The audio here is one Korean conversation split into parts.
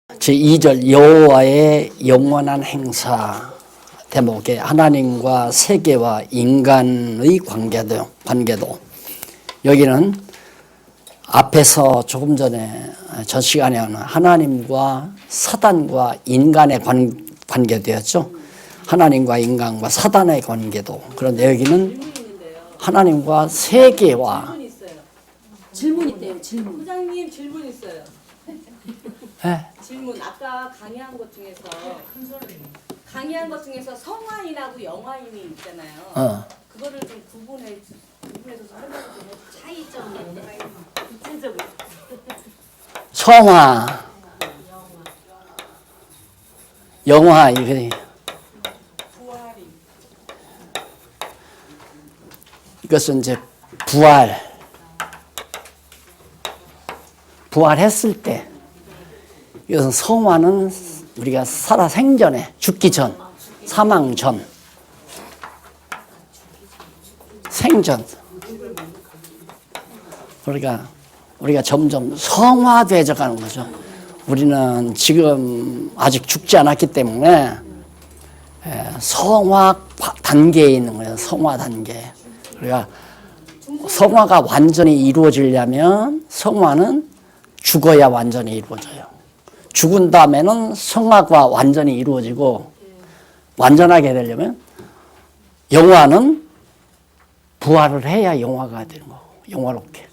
제2절 여호와의 영원한 행사 대목에 하나님과 세계와 인간의 관계도 여기는 앞에서 조금 전에 전 시간에 하나님과 사단과 인간의 관계도였죠. 하나님과 인간과 사단의 관계도. 그런데 여기는 하나님과 세계와 질문 있대요. 질문. 부장님 질문 있어요. 네. 질문. 아까 강의한 것 중에서 성화인하고 영화인이 있잖아요. 그거를 좀 구분해서 설명을 좀 해주세요. 차이점이 구체적으로. 성화, 영화 이것은 이제 부활했을 때. 이것은 성화는 우리가 살아 생전에, 죽기 전, 사망 전, 생전. 그러니까 우리가 점점 성화되어 가는 거죠. 우리는 지금 아직 죽지 않았기 때문에 성화 단계에 있는 거예요. 성화 단계. 그러니까 성화가 완전히 이루어지려면 성화는 죽어야 완전히 이루어져요. 죽은 다음에는 성화가 완전히 이루어지고 완전하게 되려면 영화는 부활을 해야 영화가 되는 거고 영화롭게.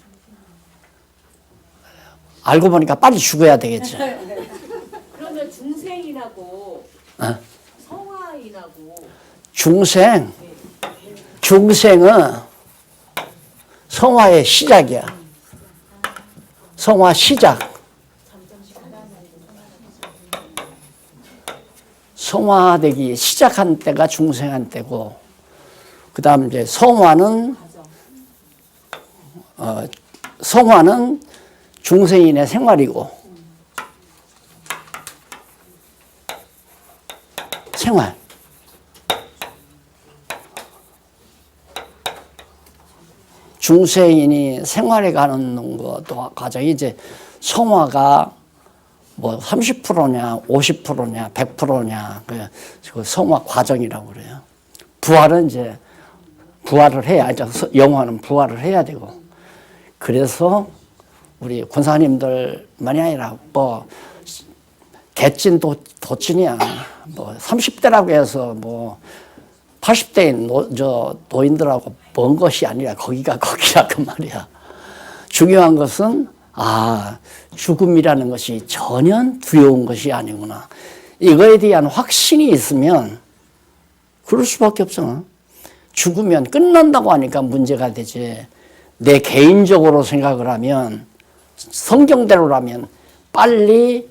알고 보니까 빨리 죽어야 되겠죠. 그러면 중생인하고 성화인하고 중생은 성화의 시작이야. 성화 시작. 성화되기 시작한 때가 중생한 때고, 그 다음 이제 성화는 중생인의 생활이고, 생활. 중생인이 생활에 가는 것도 과정이 이제 성화가 뭐 30%냐, 50%냐, 100%냐, 그 성화 과정이라고 그래요. 부활은 이제 부활을 해야, 영화는 부활을 해야 되고. 그래서 우리 권사님들만이 아니라 뭐 개찐 도찐이야. 뭐 30대라고 해서 뭐 80대인 노인들하고 먼 것이 아니라 거기가 그 말이야. 중요한 것은 죽음이라는 것이 전혀 두려운 것이 아니구나. 이거에 대한 확신이 있으면 그럴 수밖에 없잖아. 죽으면 끝난다고 하니까 문제가 되지. 내 개인적으로 생각을 하면 성경대로라면 빨리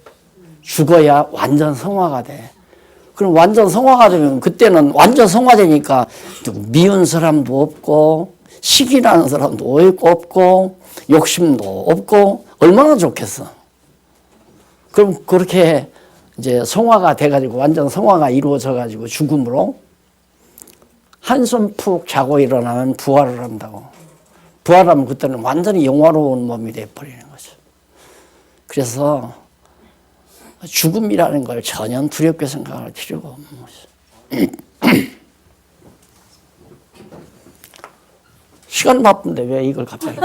죽어야 완전 성화가 돼. 그럼 완전 성화가 되면 그때는 완전 성화되니까 미운 사람도 없고 시기나는 사람도 없고 욕심도 없고 얼마나 좋겠어. 그럼 그렇게 이제 성화가 돼가지고 완전 성화가 이루어져가지고 죽음으로 한숨 푹 자고 일어나면 부활을 한다고. 부활하면 그때는 완전히 영화로운 몸이 돼버리는 거죠. 그래서 죽음이라는 걸 전혀 두렵게 생각할 필요가 없는 거죠. 시간 바쁜데 왜 이걸 갑자기.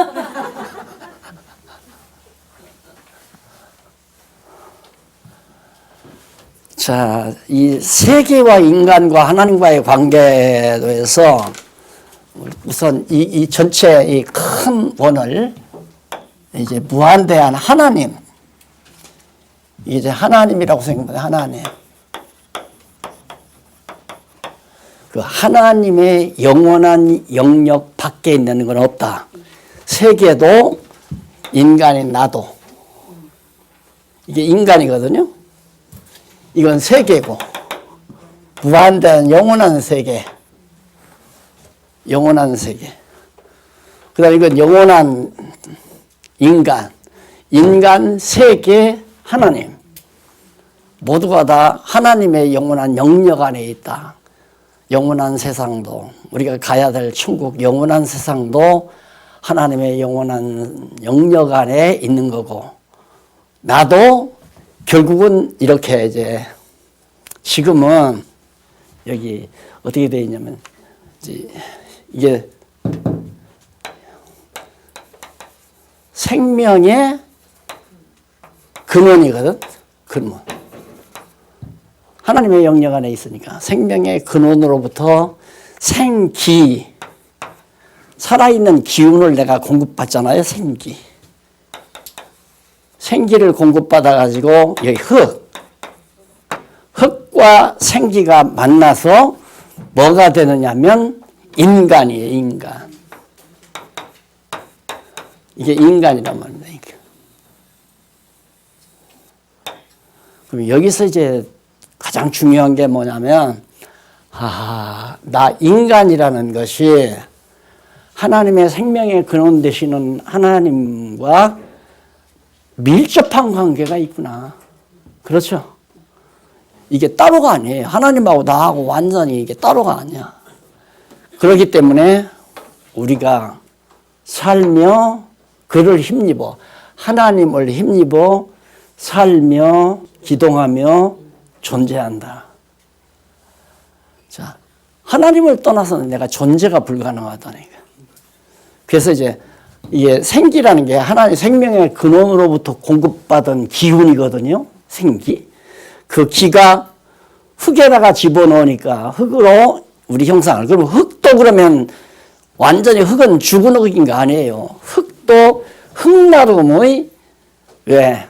자, 이 세계와 인간과 하나님과의 관계에 대해서 우선 이 전체 이 큰 원을 이제 무한대한 하나님, 이제 하나님이라고 생각합니다. 하나님. 그 하나님의 영원한 영역 밖에 있는 건 없다. 세계도 인간인 나도. 이게 인간이거든요. 이건 세계고 무한대한 영원한 세계. 영원한 세계. 그 다음에 이건 영원한 인간, 세계, 하나님. 모두가 다 하나님의 영원한 영역 안에 있다. 영원한 세상도, 우리가 가야 될 천국 영원한 세상도 하나님의 영원한 영역 안에 있는 거고, 나도 결국은 이렇게 이제 지금은 여기 어떻게 되어 있냐면 이게 생명의 근원이거든. 근원. 하나님의 영역 안에 있으니까 생명의 근원으로부터 생기, 살아있는 기운을 내가 공급받잖아요. 생기. 생기를 공급받아 가지고 여기 흙과 생기가 만나서 뭐가 되느냐면 인간이에요. 인간. 이게 인간이란 말입니다. 그럼 여기서 이제 가장 중요한 게 뭐냐면 나 인간이라는 것이 하나님의 생명의 근원 되시는 하나님과 밀접한 관계가 있구나. 그렇죠? 이게 따로가 아니에요. 하나님하고 나하고 완전히 이게 따로가 아니야. 그렇기 때문에 우리가 살며 그를 힘입어 하나님을 힘입어 살며 기동하며 존재한다. 자, 하나님을 떠나서는 내가 존재가 불가능하다니까. 그래서 이제 이게 생기라는 게 하나님 생명의 근원으로부터 공급받은 기운이거든요. 생기. 그 기가 흙에다가 집어넣으니까 흙으로 우리 형상을. 그럼 흙도 그러면 완전히 흙은 죽은 흙인 거 아니에요. 흙도 흙나름의 왜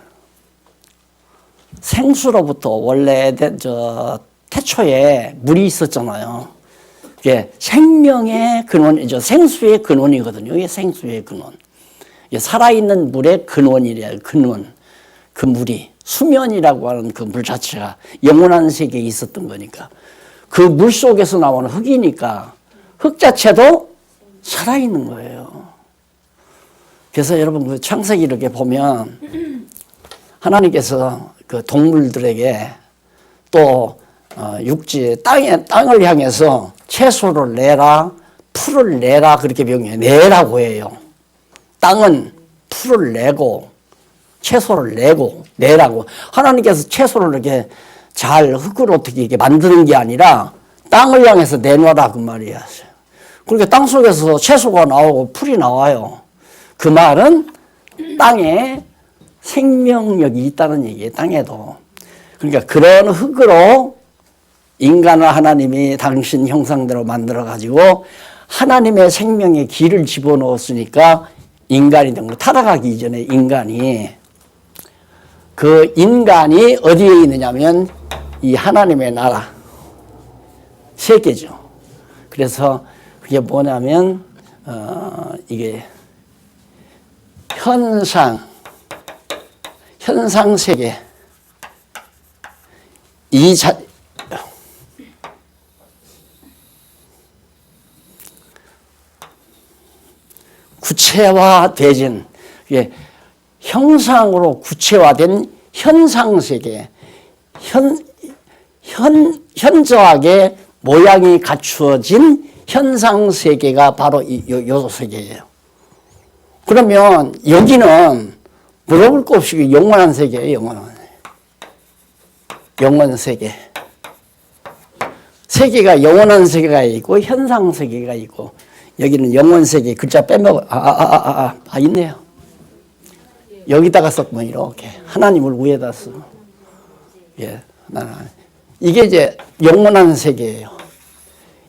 생수로부터 원래 태초에 물이 있었잖아요. 이게 생명의 근원이죠. 생수의 근원이거든요. 이게 생수의 근원. 이게 살아있는 물의 근원이래요. 근원. 그 물이 수면이라고 하는 그 물 자체가 영원한 세계에 있었던 거니까. 그 물 속에서 나오는 흙이니까 흙 자체도 살아있는 거예요. 그래서 여러분 그 창세기 이렇게 보면 하나님께서 그 동물들에게 또 육지 땅을 향해서 채소를 내라, 풀을 내라 그렇게 명령해요. 내라고 해요. 땅은 풀을 내고 채소를 내고 내라고. 하나님께서 채소를 이렇게 잘 흙을 어떻게 이렇게 만드는 게 아니라 땅을 향해서 내놔라 그 말이야. 그러니까 땅 속에서 채소가 나오고 풀이 나와요. 그 말은 땅에 생명력이 있다는 얘기예요. 땅에도. 그러니까 그런 흙으로 인간을 하나님이 당신 형상대로 만들어 가지고 하나님의 생명의 기를 집어넣었으니까 인간이 된 거. 타락하기 이전에 인간이. 그 인간이 어디에 있느냐면 이 하나님의 나라 세계죠. 그래서 그게 뭐냐면 이게 현상 세계 구체화되진 이게 형상으로 구체화된 현상 세계 현저하게 모양이 갖추어진 현상 세계가 바로 요 세계예요. 그러면 여기는 물어볼 것 없이 영원한 세계예요. 영원 세계. 세계가 영원한 세계가 있고 현상 세계가 있고 여기는 영원 세계 글자 빼먹어 있네요. 여기다가 썼구만 이렇게 하나님을 위에다 써. 예, 이게 이제 영원한 세계예요.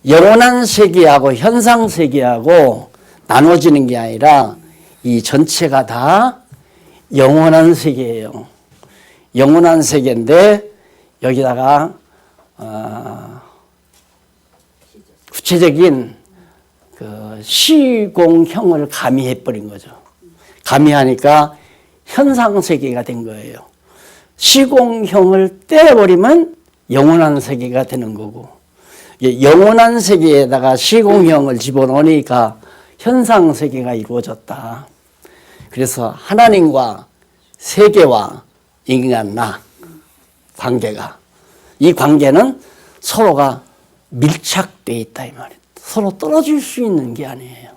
영원한 세계하고 현상 세계하고 나눠지는 게 아니라 이 전체가 다 영원한 세계예요. 영원한 세계인데 여기다가 구체적인 그 시공형을 가미해버린 거죠. 가미하니까 현상 세계가 된 거예요. 시공형을 떼버리면 영원한 세계가 되는 거고 영원한 세계에다가 시공형을 집어넣으니까 현상 세계가 이루어졌다. 그래서 하나님과 세계와 인간 나 관계가 이 관계는 서로가 밀착되어 있다 이 말이에요. 서로 떨어질 수 있는 게 아니에요.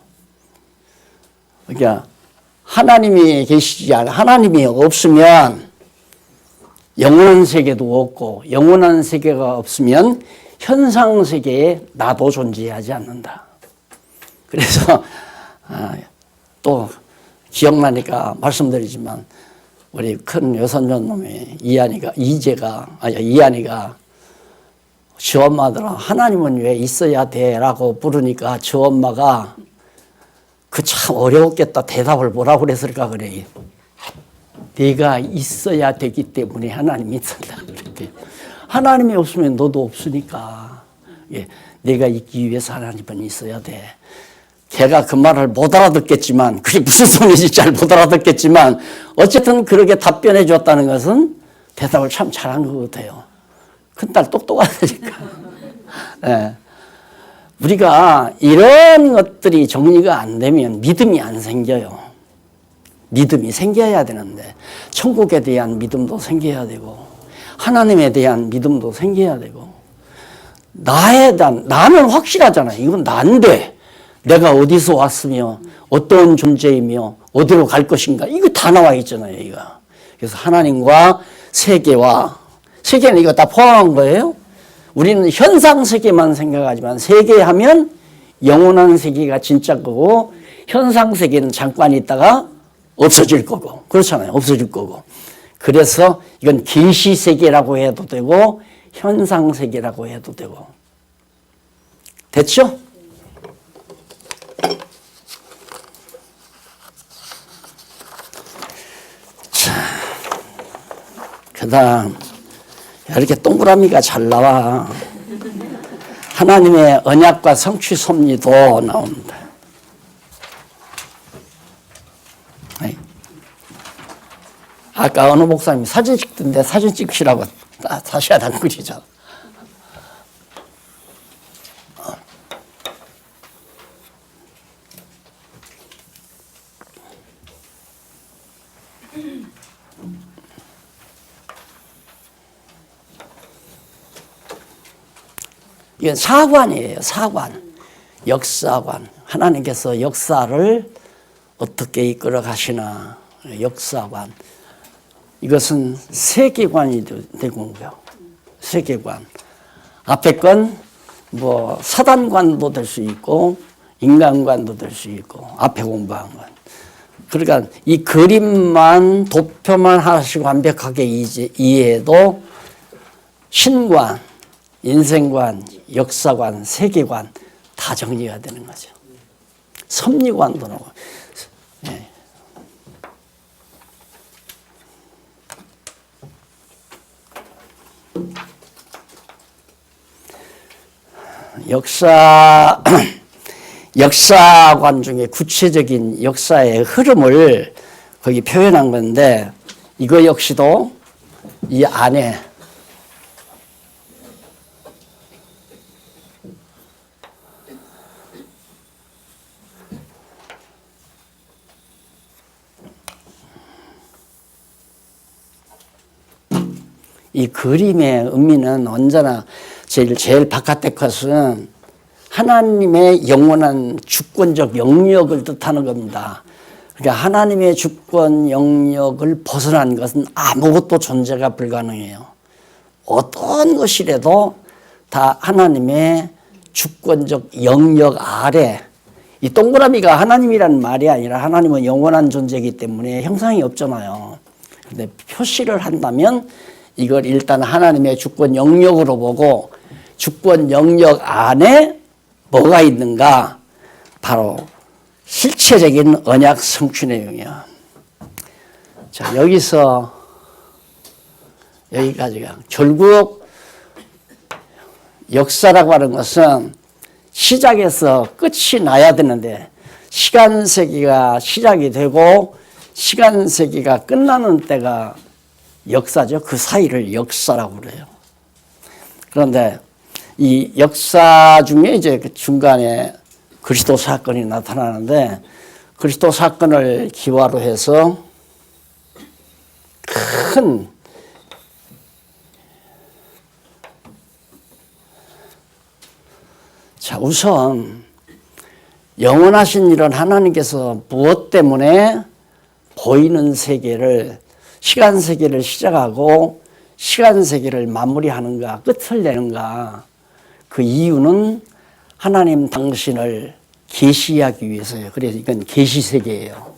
그러니까 하나님이 계시지 않아 하나님이 없으면 영원한 세계도 없고 영원한 세계가 없으면 현상 세계에 나도 존재하지 않는다. 그래서 또 기억나니까 말씀드리지만 우리 큰 여선전 놈이 이한이가 저 엄마들아 하나님은 왜 있어야 돼? 라고 부르니까 저 엄마가 그 참 어려웠겠다. 대답을 뭐라고 그랬을까 그래. 네가 있어야 되기 때문에 하나님이 있었다. 그랬대. 하나님이 없으면 너도 없으니까. 예, 내가 있기 위해서 하나님은 있어야 돼. 걔가 그 말을 못 알아듣겠지만 그게 무슨 소리인지 잘 못 알아듣겠지만 어쨌든 그렇게 답변해 줬다는 것은 대답을 참 잘한 것 같아요. 큰딸 똑똑하다니까. 예. 우리가 이런 것들이 정리가 안 되면 믿음이 안 생겨요. 믿음이 생겨야 되는데 천국에 대한 믿음도 생겨야 되고 하나님에 대한 믿음도 생겨야 되고 나는 확실하잖아요. 이건 난데 내가 어디서 왔으며 어떤 존재이며 어디로 갈 것인가 이거 다 나와 있잖아요. 이거. 그래서 하나님과 세계는 이거 다 포함한 거예요. 우리는 현상 세계만 생각하지만 세계하면 영원한 세계가 진짜 거고 현상 세계는 잠깐 있다가 없어질 거고 그렇잖아요. 없어질 거고. 그래서 이건 계시 세계라고 해도 되고 현상 세계라고 해도 되고. 됐죠? 자, 그다음 이렇게 동그라미가 잘 나와. 하나님의 언약과 성취 섭리도 나옵니다. 아까 어느 목사님이 사진 찍던데 사진 찍으시라고 다시 하단 그리죠. 이건 사관이에요. 사관. 역사관. 하나님께서 역사를 어떻게 이끌어 가시나. 역사관. 이것은 세계관이 되고요. 세계관. 앞에 건 뭐 사단관도 될 수 있고 인간관도 될 수 있고 앞에 공부한 건. 그러니까 이 그림만 도표만 하나씩 완벽하게 이해해도 신관, 인생관, 역사관, 세계관 다 정리가 되는 거죠. 섭리관도 나오고. 네. 역사관 중에 구체적인 역사의 흐름을 거기 표현한 건데 이거 역시도 이 안에 이 그림의 의미는 언제나 제일 바깥의 것은 하나님의 영원한 주권적 영역을 뜻하는 겁니다. 그러니까 하나님의 주권 영역을 벗어난 것은 아무것도 존재가 불가능해요. 어떤 것이라도 다 하나님의 주권적 영역 아래. 이 동그라미가 하나님이라는 말이 아니라 하나님은 영원한 존재이기 때문에 형상이 없잖아요. 그런데 표시를 한다면 이걸 일단 하나님의 주권 영역으로 보고 주권 영역 안에 뭐가 있는가? 바로 실체적인 언약 성취 내용이야. 자, 여기서 여기까지가. 결국 역사라고 하는 것은 시작에서 끝이 나야 되는데 시간 세기가 시작이 되고 시간 세기가 끝나는 때가 역사죠. 그 사이를 역사라고 그래요. 그런데 이 역사 중에 이제 그 중간에 그리스도 사건이 나타나는데 그리스도 사건을 기화로 해서 큰 자, 우선 영원하신 이런 하나님께서 무엇 때문에 보이는 세계를 시간 세계를 시작하고 시간 세계를 마무리하는가, 끝을 내는가? 그 이유는 하나님 당신을 계시하기 위해서예요. 그래서 이건 계시 세계예요.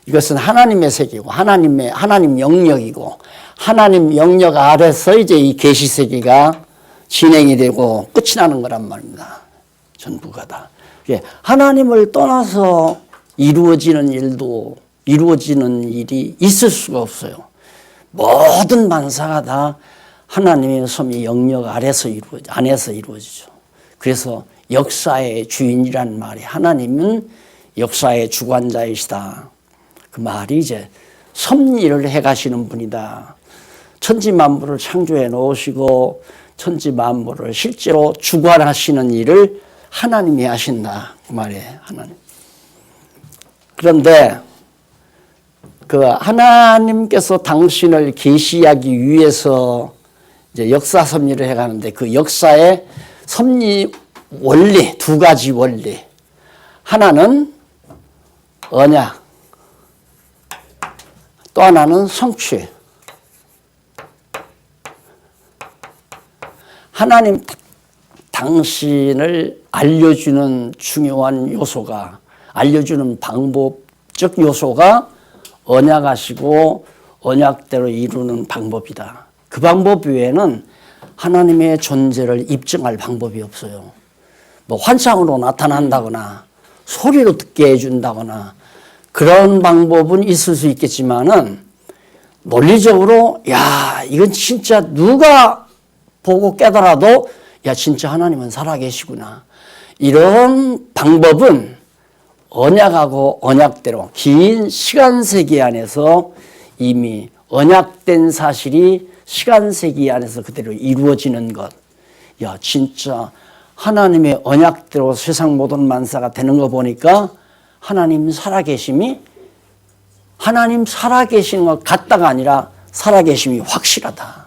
이것은 하나님의 세계고 하나님 영역이고 하나님 영역 아래서 이제 이 계시 세계가 진행이 되고 끝이 나는 거란 말입니다. 전부가 다. 하나님을 떠나서 이루어지는 일이 있을 수가 없어요. 모든 만사가 다 하나님의 섭리 영역 안에서 이루어지죠. 그래서 역사의 주인이란 말이 하나님은 역사의 주관자이시다. 그 말이 이제 섭리를 해가시는 분이다. 천지 만물을 창조해 놓으시고 천지 만물을 실제로 주관하시는 일을 하나님이 하신다. 그 말이에요. 하나님. 그런데 그 하나님께서 당신을 계시하기 위해서 이제 역사 섭리를 해가는데 그 역사의 섭리 원리, 두 가지 원리. 하나는 언약, 또 하나는 성취. 하나님 당신을 알려주는 중요한 요소가, 알려주는 방법적 요소가 언약하시고 언약대로 이루는 방법이다. 그 방법 외에는 하나님의 존재를 입증할 방법이 없어요. 뭐 환상으로 나타난다거나 소리로 듣게 해준다거나 그런 방법은 있을 수 있겠지만은 논리적으로 야 이건 진짜 누가 보고 깨달아도 야 진짜 하나님은 살아계시구나 이런 방법은 언약하고 언약대로 긴 시간 세기 안에서 이미 언약된 사실이 시간 세기 안에서 그대로 이루어지는 것. 야 진짜 하나님의 언약대로 세상 모든 만사가 되는 거 보니까 하나님 살아계심이 하나님 살아계시는 것 같다가 아니라 살아계심이 확실하다.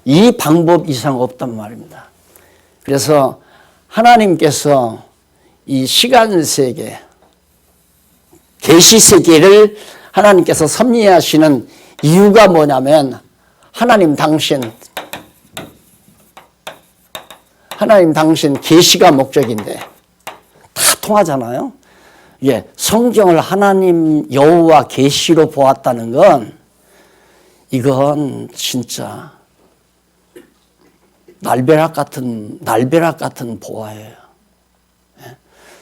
이 방법 이상 없단 말입니다. 그래서 하나님께서 이 시간 세계, 계시 세계를 하나님께서 섭리하시는 이유가 뭐냐면 하나님 당신 계시가 목적인데 다 통하잖아요. 예, 성경을 하나님 여호와 계시로 보았다는 건 이건 진짜 날벼락 같은 보아예요.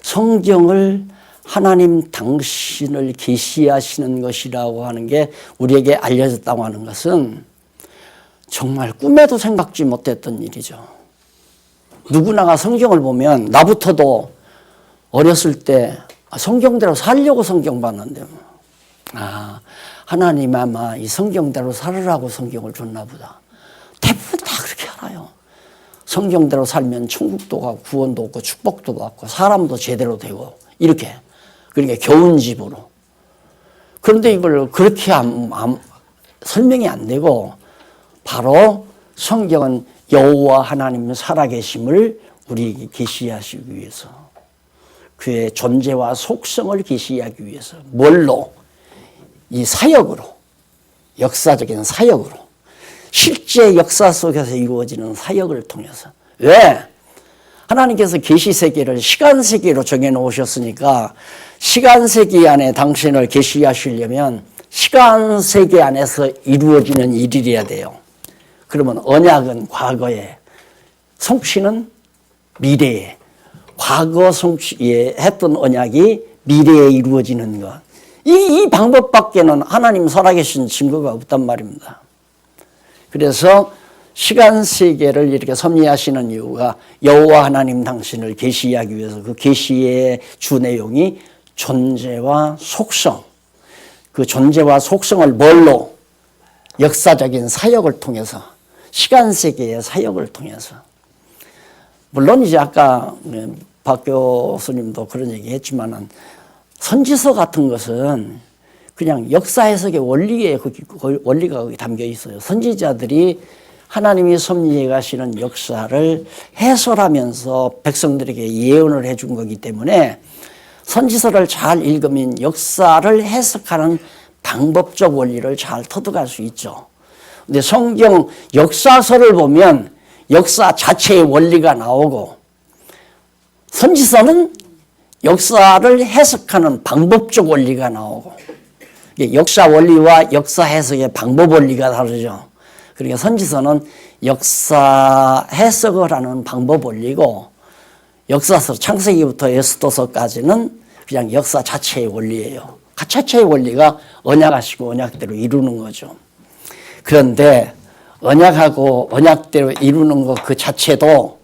성경을 하나님 당신을 계시하시는 것이라고 하는 게 우리에게 알려졌다고 하는 것은 정말 꿈에도 생각지 못했던 일이죠. 누구나가 성경을 보면 나부터도 어렸을 때 성경대로 살려고 성경 봤는데 하나님 아마 이 성경대로 살으라고 성경을 줬나 보다. 대부분 다 그렇게 알아요. 성경대로 살면 천국도 가고 구원도 얻고 축복도 받고 사람도 제대로 되고 이렇게 그러니까 교훈집으로. 그런데 이걸 그렇게 설명이 안 되고 바로 성경은 여호와 하나님 살아계심을 우리에게 계시하시기 위해서 그의 존재와 속성을 계시하기 위해서 뭘로? 이 사역으로 역사적인 사역으로 실제 역사 속에서 이루어지는 사역을 통해서. 왜? 하나님께서 계시세계를 시간세계로 정해놓으셨으니까 시간세계 안에 당신을 계시하시려면 시간세계 안에서 이루어지는 일이어야 돼요. 그러면 언약은 과거에, 성취는 미래에, 과거 성취에 했던 언약이 미래에 이루어지는 것. 이 방법밖에는 하나님 살아계신 증거가 없단 말입니다. 그래서 시간 세계를 이렇게 섭리하시는 이유가 여호와 하나님 당신을 계시하기 위해서 그 계시의 주 내용이 존재와 속성. 그 존재와 속성을 뭘로? 역사적인 사역을 통해서, 시간 세계의 사역을 통해서. 물론 이제 아까 박 교수님도 그런 얘기 했지만은 선지서 같은 것은 그냥 역사 해석의 원리가 거기 담겨 있어요. 선지자들이 하나님이 섭리해 가시는 역사를 해설하면서 백성들에게 예언을 해준 거기 때문에 선지서를 잘 읽으면 역사를 해석하는 방법적 원리를 잘 터득할 수 있죠. 근데 성경 역사서를 보면 역사 자체의 원리가 나오고 선지서는 역사를 해석하는 방법적 원리가 나오고 역사 원리와 역사 해석의 방법 원리가 다르죠. 그러니까 선지서는 역사 해석을 하는 방법 원리고 역사서 창세기부터 에스더서까지는 그냥 역사 자체의 원리예요. 그 자체의 원리가 언약하시고 언약대로 이루는 거죠. 그런데 언약하고 언약대로 이루는 것 그 자체도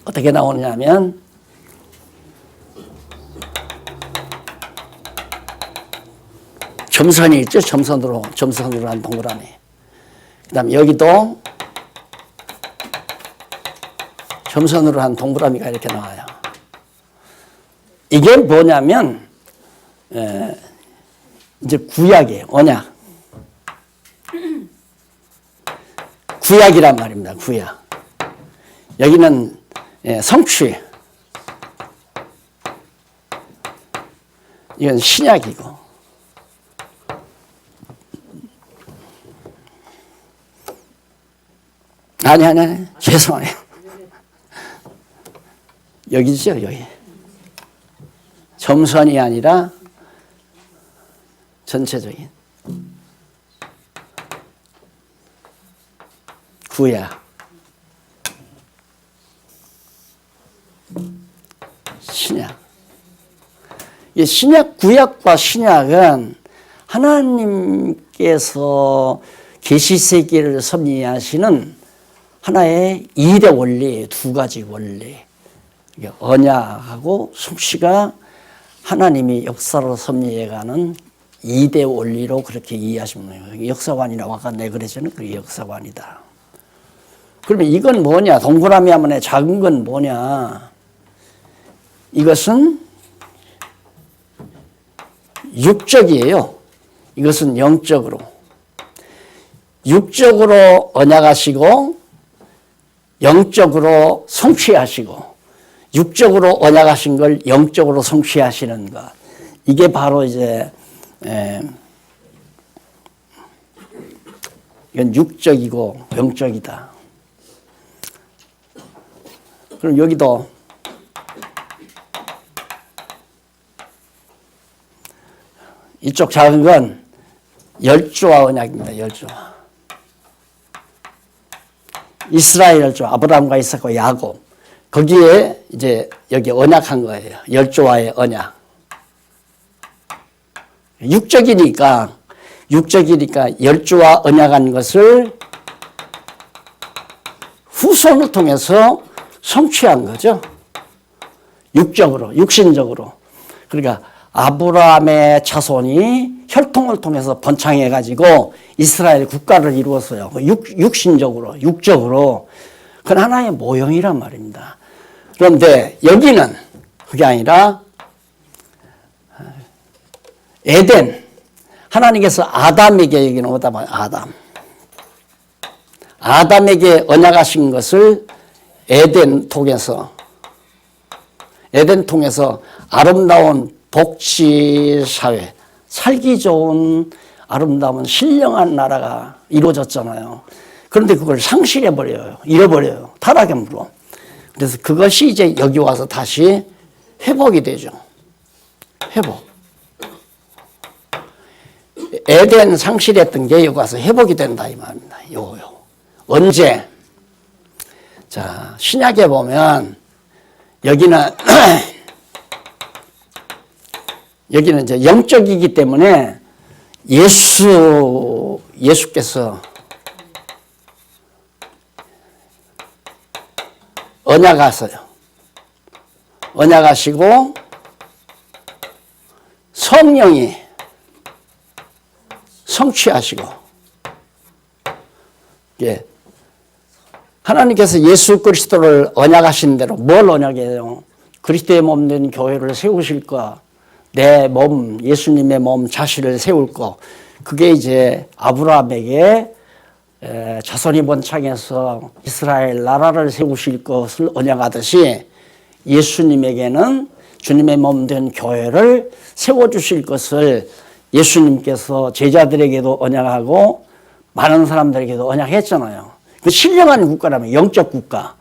어떻게 나오냐면 점선이 있죠. 점선으로 한 동그라미. 그 다음에 여기도 점선으로 한 동그라미가 이렇게 나와요. 이게 뭐냐면 이제 구약이에요. 언약. 구약이란 말입니다. 구약. 여기는 성취. 이건 신약이고. 아니. 죄송해요. 여기죠, 여기. 점선이 아니라 전체적인 구약. 신약. 이 신약, 구약과 신약은 하나님께서 계시세계를 섭리하시는 하나의 이대 원리, 두 가지 원리. 언약하고 숭시가 하나님이 역사로 섭리해가는 이대 원리로 그렇게 이해하시면 돼요. 역사관이라고 아까 내 그랬잖아요. 그게 역사관이다. 그러면 이건 뭐냐? 동그라미 하면에 작은 건 뭐냐? 이것은 육적이에요. 이것은 영적으로. 육적으로 언약하시고 영적으로 성취하시고 육적으로 언약하신 걸 영적으로 성취하시는 것. 이게 바로 이제 이건 육적이고 영적이다. 그럼 여기도 이쪽 작은 건 열조와 언약입니다. 열조와. 이스라엘 열조, 아브라함과 이삭과 야곱. 거기에 이제 여기 언약한 거예요. 열조와의 언약. 육적이니까 열조와 언약한 것을 후손을 통해서 성취한 거죠. 육적으로, 육신적으로. 그러니까 아브라함의 자손이 혈통을 통해서 번창해가지고 이스라엘 국가를 이루었어요. 육신적으로, 육적으로. 그건 하나의 모형이란 말입니다. 그런데 여기는 그게 아니라 에덴. 하나님께서 아담에게 얘기는 오다 보면 아담에게 언약하신 것을 에덴 통해서 아름다운 복지사회, 살기 좋은 아름다운 신령한 나라가 이루어졌잖아요. 그런데 그걸 상실해버려요. 잃어버려요. 타락함으로. 그래서 그것이 이제 여기 와서 다시 회복이 되죠. 회복. 에덴 상실했던 게 여기 와서 회복이 된다 이 말입니다. 언제? 자, 신약에 보면 여기는 여기는 이제 영적이기 때문에 예수께서 언약하세요. 언약하시고 성령이 성취하시고, 예. 하나님께서 예수 그리스도를 언약하신 대로 뭘 언약해요? 그리스도의 몸 된 교회를 세우실 거, 내 몸, 예수님의 몸 자신을 세울 거. 그게 이제 아브라함에게 자손이 번창해서 이스라엘 나라를 세우실 것을 언약하듯이 예수님에게는 주님의 몸 된 교회를 세워주실 것을 예수님께서 제자들에게도 언약하고 많은 사람들에게도 언약했잖아요. 그 신령한 국가라면 영적 국가.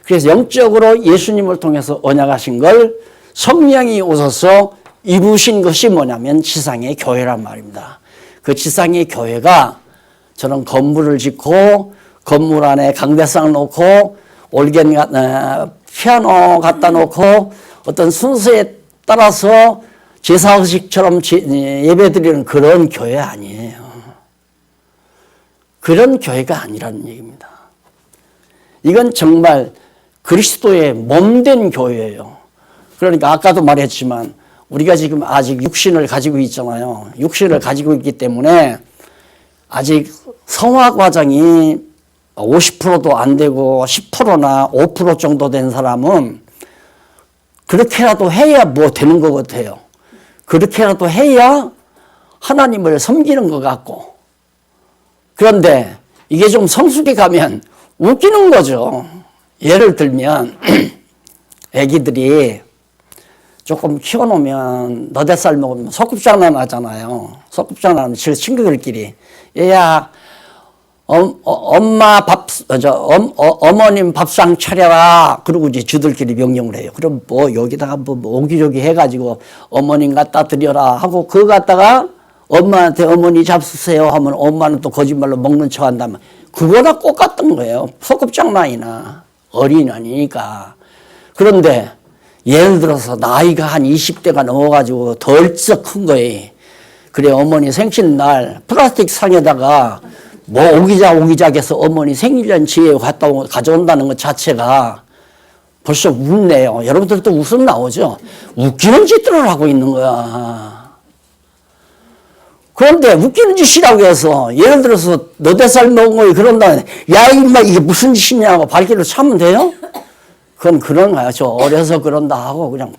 그래서 영적으로 예수님을 통해서 언약하신 걸 성령이 오셔서 이루신 것이 뭐냐면 지상의 교회란 말입니다. 그 지상의 교회가 저는 건물을 짓고 건물 안에 강대상 놓고 올겐 피아노 갖다 놓고 어떤 순서에 따라서 제사의식처럼 예배드리는 그런 교회 아니에요. 그런 교회가 아니라는 얘기입니다. 이건 정말 그리스도의 몸된 교회예요. 그러니까 아까도 말했지만 우리가 지금 아직 육신을 가지고 있잖아요. 육신을 가지고 있기 때문에 아직 성화 과정이 50%도 안 되고 10%나 5% 정도 된 사람은 그렇게라도 해야 뭐 되는 것 같아요. 그렇게라도 해야 하나님을 섬기는 것 같고. 그런데 이게 좀 성숙해 가면 웃기는 거죠. 예를 들면 애기들이 조금 키워놓으면 너댓 살 먹으면 소꿉장난 하잖아요. 소꿉장난 하면 친구들끼리 얘야 엄마 어머님 밥상 차려라. 그러고 이제 주들끼리 명령을 해요. 그럼 뭐 여기다가 뭐 오기저기 해가지고 어머님 갖다 드려라 하고 그거 갖다가 엄마한테 어머니 잡수세요 하면 엄마는 또 거짓말로 먹는 척 한다면 그거나 똑같던 거예요. 소꿉장난이나 어린아이니까. 그런데 예를 들어서 나이가 한 20대가 넘어가지고 덜쩍 큰 거예요. 그래 어머니 생신날 플라스틱 상에다가 뭐 오기작해서 어머니 생일잔치에 가져온다는 것 자체가 벌써 웃네요. 여러분들도 웃음 나오죠? 웃기는 짓들을 하고 있는 거야. 그런데 웃기는 짓이라고 해서 예를 들어서 너댓 살 먹은 거에 그런다 야 임마 이게 무슨 짓이냐고 발길을 차면 돼요? 그건 그런 거야. 저 어려서 그런다 하고 그냥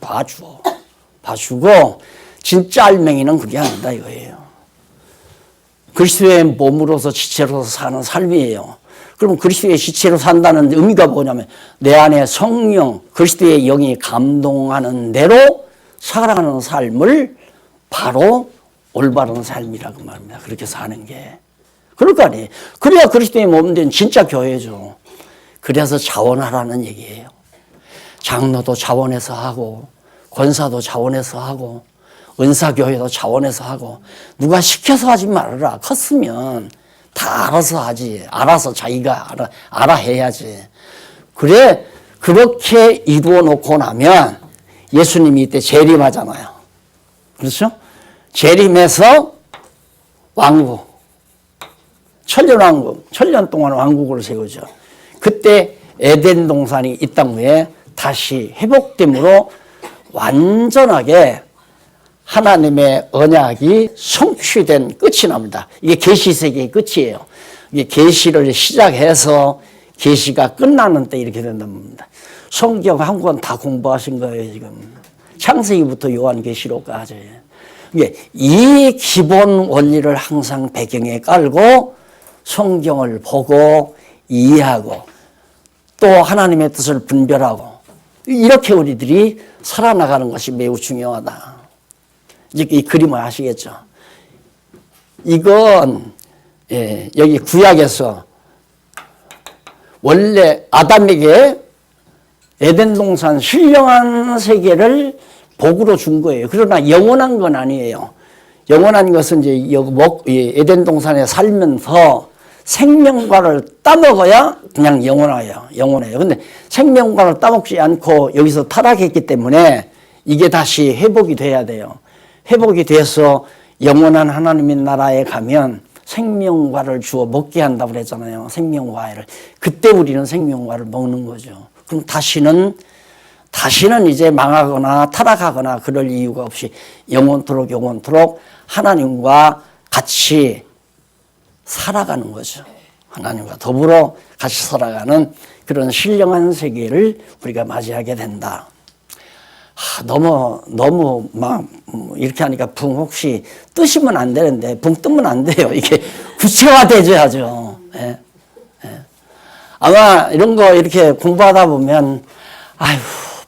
봐주고 진짜 알맹이는 그게 아니다 이거예요. 그리스도의 몸으로서 지체로서 사는 삶이에요. 그럼 그리스도의 지체로 산다는 의미가 뭐냐면 내 안에 성령, 그리스도의 영이 감동하는 대로 살아가는 삶을 바로 올바른 삶이라고 말합니다. 그렇게 사는 게. 그럴 거 아니에요. 그래야 그리스도의 몸된 진짜 교회죠. 그래서 자원하라는 얘기예요. 장로도 자원해서 하고 권사도 자원해서 하고 은사교회도 자원해서 하고 누가 시켜서 하지 말아라. 컸으면 다 알아서 하지. 알아서 자기가 알아 해야지. 그래 그렇게 이루어 놓고 나면 예수님이 이때 재림하잖아요. 그렇죠? 재림해서 왕국, 천년왕국, 천년 동안 왕국을 세우죠. 그때 에덴 동산이 이 땅 위에 다시 회복됨으로 완전하게 하나님의 언약이 성취된 끝이 납니다. 이게 계시세계의 끝이에요. 이게 계시를 시작해서 계시가 끝나는 때 이렇게 된단 말입니다. 성경 한 권 다 공부하신 거예요 지금. 창세기부터 요한계시록까지. 이 기본 원리를 항상 배경에 깔고 성경을 보고 이해하고 또 하나님의 뜻을 분별하고 이렇게 우리들이 살아나가는 것이 매우 중요하다. 이제 이 그림을 아시겠죠? 이건 여기 구약에서 원래 아담에게 에덴 동산 신령한 세계를 복으로 준 거예요. 그러나 영원한 건 아니에요. 영원한 것은 이제 에덴 동산에 살면서 생명과를 따먹어야 그냥 영원해요. 근데 생명과를 따먹지 않고 여기서 타락했기 때문에 이게 다시 회복이 돼야 돼요. 회복이 돼서 영원한 하나님의 나라에 가면 생명과를 주어 먹게 한다고 그랬잖아요. 생명과를. 그때 우리는 생명과를 먹는 거죠. 그럼 다시는 이제 망하거나 타락하거나 그럴 이유가 없이 영원토록 하나님과 같이 살아가는 거죠. 하나님과 더불어 같이 살아가는 그런 신령한 세계를 우리가 맞이하게 된다. 너무 막 이렇게 하니까 붕 혹시 뜨시면 안 되는데 붕 뜨면 안 돼요. 이게 구체화되줘야죠. 예. 아마 이런 거 이렇게 공부하다 보면 아휴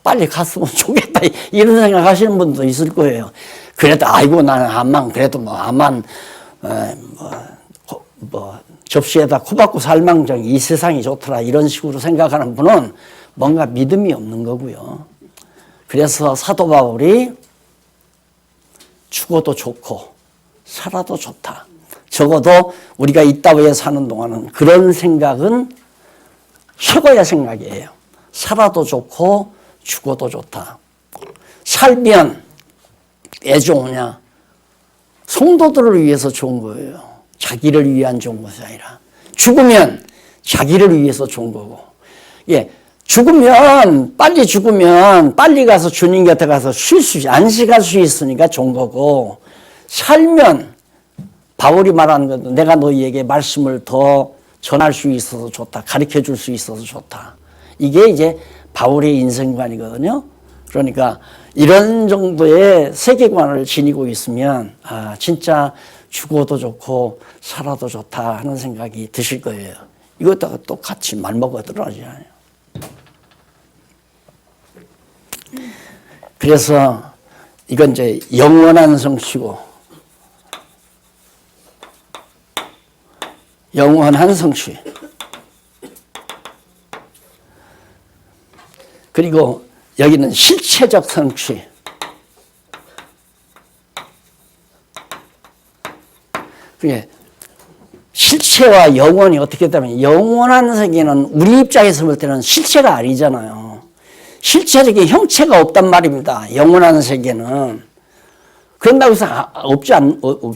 빨리 갔으면 좋겠다 이런 생각 하시는 분도 있을 거예요. 그래도 아이고 나는 암만 그래도 뭐 암만 접시에다 코 박고 살망정 이 세상이 좋더라 이런 식으로 생각하는 분은 뭔가 믿음이 없는 거고요. 그래서 사도 바울이 죽어도 좋고 살아도 좋다. 적어도 우리가 이 땅에 사는 동안은 그런 생각은 최고의 생각이에요. 살아도 좋고 죽어도 좋다. 살면 왜 좋으냐? 성도들을 위해서 좋은 거예요. 자기를 위한 좋은 것이 아니라. 죽으면 자기를 위해서 좋은 거고. 예, 빨리 죽으면 빨리 가서 주님 곁에 가서 안식할 수 있으니까 좋은 거고, 살면 바울이 말하는 것도 내가 너희에게 말씀을 더 전할 수 있어서 좋다. 가르쳐 줄 수 있어서 좋다. 이게 이제 바울의 인생관이거든요. 그러니까 이런 정도의 세계관을 지니고 있으면 진짜 죽어도 좋고 살아도 좋다 하는 생각이 드실 거예요. 이것다가 또 같이 말먹어 들어가잖아요. 그래서 이건 이제 영원한 성취고 영원한 성취. 그리고 여기는 실체적 성취. 그게 실체와 영원이 어떻게 되면 영원한 세계는 우리 입장에서 볼 때는 실체가 아니잖아요. 실체적인 형체가 없단 말입니다. 영원한 세계는. 그런다고 해서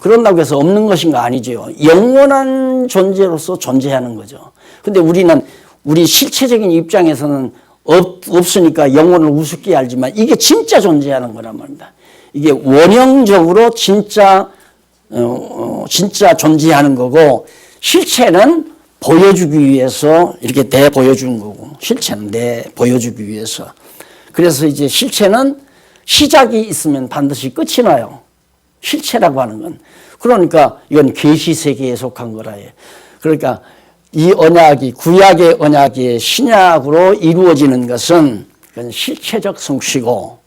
그런다고 해서 없는 것인가 아니죠. 영원한 존재로서 존재하는 거죠. 근데 우리는 우리 실체적인 입장에서는 없으니까 영혼을 우습게 알지만 이게 진짜 존재하는 거란 말입니다. 이게 원형적으로 진짜 존재하는 거고, 실체는 보여주기 위해서 이렇게 내보여준 거고, 실체는 내보여주기 위해서. 그래서 이제 실체는 시작이 있으면 반드시 끝이 나요. 실체라고 하는 건. 그러니까 이건 계시 세계에 속한 거라요. 그러니까 이 언약이 구약의 언약이 신약으로 이루어지는 것은 그건 실체적 성취고,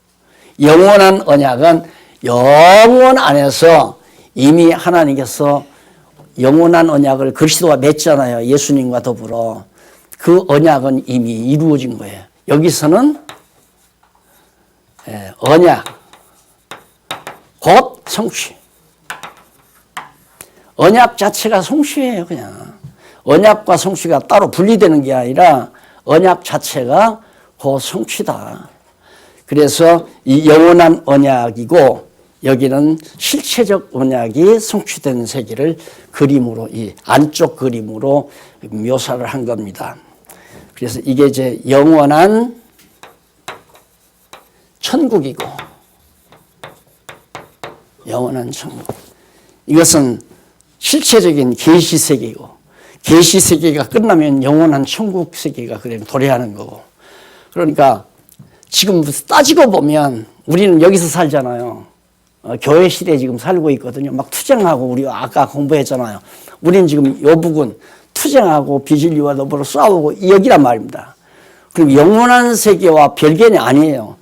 영원한 언약은 영원 안에서 이미 하나님께서 영원한 언약을 그리스도와 맺잖아요. 예수님과 더불어. 그 언약은 이미 이루어진 거예요. 여기서는 언약 곧 성취. 언약 자체가 성취예요. 그냥 언약과 성취가 따로 분리되는 게 아니라 언약 자체가 곧 성취다. 그래서 이 영원한 언약이고, 여기는 실체적 언약이 성취된 세계를 그림으로, 이 안쪽 그림으로 묘사를 한 겁니다. 그래서 이게 이제 영원한 천국이고, 영원한 천국. 이것은 실체적인 계시 세계이고, 계시 세계가 끝나면 영원한 천국 세계가 그냥 도래하는 거고. 그러니까 지금 따지고 보면 우리는 여기서 살잖아요. 교회 시대에 지금 살고 있거든요. 막 투쟁하고, 우리 아까 공부했잖아요. 우리는 지금 요 부분 투쟁하고 비진리와 더불어 싸우고 여기란 말입니다. 그리고 영원한 세계와 별개는 아니에요.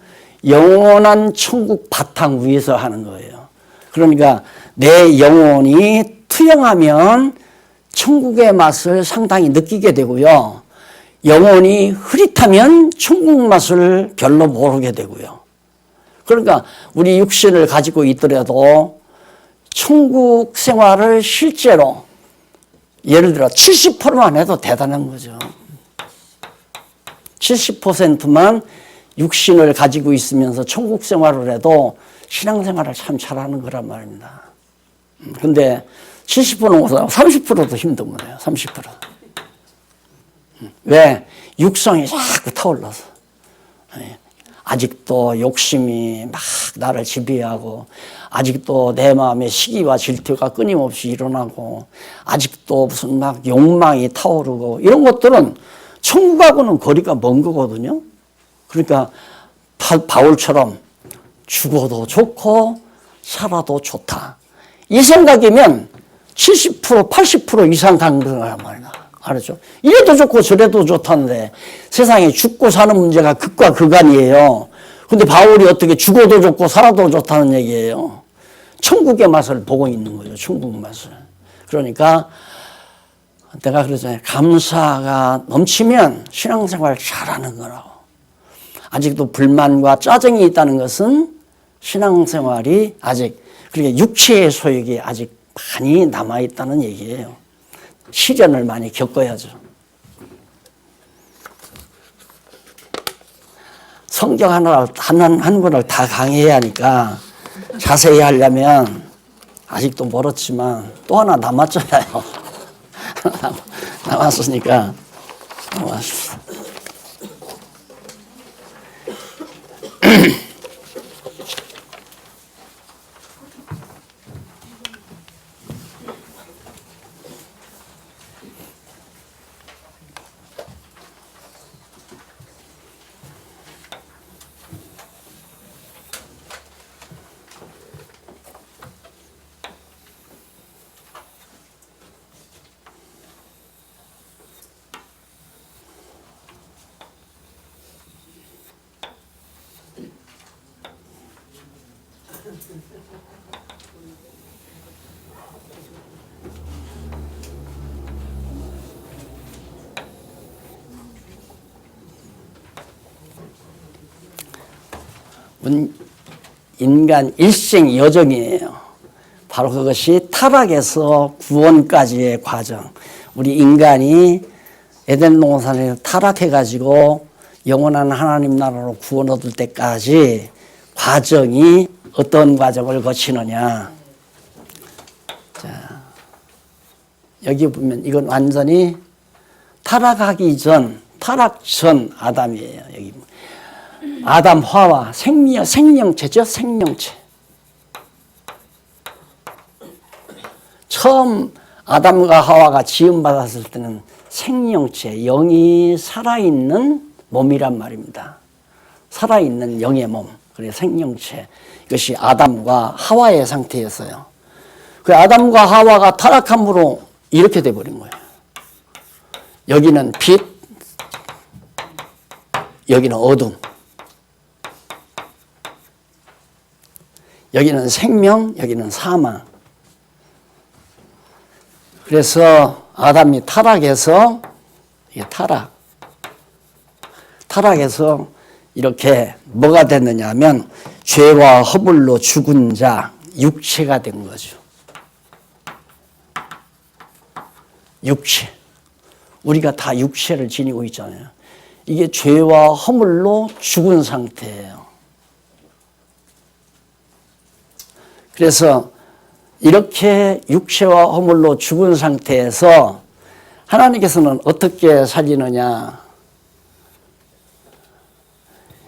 영원한 천국 바탕 위에서 하는 거예요. 그러니까 내 영혼이 투영하면 천국의 맛을 상당히 느끼게 되고요. 영혼이 흐릿하면 천국 맛을 별로 모르게 되고요. 그러니까 우리 육신을 가지고 있더라도 천국 생활을 실제로 예를 들어 70%만 해도 대단한 거죠. 70%만 육신을 가지고 있으면서 천국 생활을 해도 신앙생활을 참 잘하는 거란 말입니다. 근데 70%보다 30%도 힘든 거예요. 30%. 왜? 육성이 자꾸 타올라서. 아직도 욕심이 막 나를 지배하고, 아직도 내 마음에 시기와 질투가 끊임없이 일어나고, 아직도 무슨 막 욕망이 타오르고, 이런 것들은 천국하고는 거리가 먼 거거든요. 그러니까 바울처럼 죽어도 좋고 살아도 좋다. 이 생각이면 70%, 80% 이상 가능한 말이야. 알았죠? 이래도 좋고 저래도 좋다는데 세상에 죽고 사는 문제가 극과 극아니에요. 근데 바울이 어떻게 죽어도 좋고 살아도 좋다는 얘기예요. 천국의 맛을 보고 있는 거죠. 천국 맛을. 그러니까 내가 그러잖아요. 감사가 넘치면 신앙생활 잘하는 거라고. 아직도 불만과 짜증이 있다는 것은 신앙생활이 아직, 그러니까 육체의 소욕이 아직 많이 남아있다는 얘기예요. 시련을 많이 겪어야죠. 성경 한 권을 다 강의해야 하니까 자세히 하려면 아직도 멀었지만 또 하나 남았잖아요. 남았으니까 남았습니다. 인간 일생 여정이에요. 바로 그것이 타락에서 구원까지의 과정. 우리 인간이 에덴 동산에서 타락해가지고 영원한 하나님 나라로 구원 얻을 때까지 과정이 어떤 과정을 거치느냐. 자, 여기 보면 이건 완전히 타락하기 전, 타락 전 아담이에요. 여기 아담 화와 생명체죠. 생명체. 처음 아담과 하와가 지음받았을 때는 생명체, 영이 살아있는 몸이란 말입니다. 살아있는 영의 몸, 그래서 생명체. 이것이 아담과 하와의 상태였어요. 그 아담과 하와가 타락함으로 이렇게 돼버린 거예요. 여기는 빛, 여기는 어둠. 여기는 생명, 여기는 사망. 그래서 아담이 타락해서, 이게 타락해서 이렇게 뭐가 됐느냐 하면 죄와 허물로 죽은 자, 육체가 된 거죠. 육체. 우리가 다 육체를 지니고 있잖아요. 이게 죄와 허물로 죽은 상태예요. 그래서 이렇게 육체와 허물로 죽은 상태에서 하나님께서는 어떻게 살리느냐.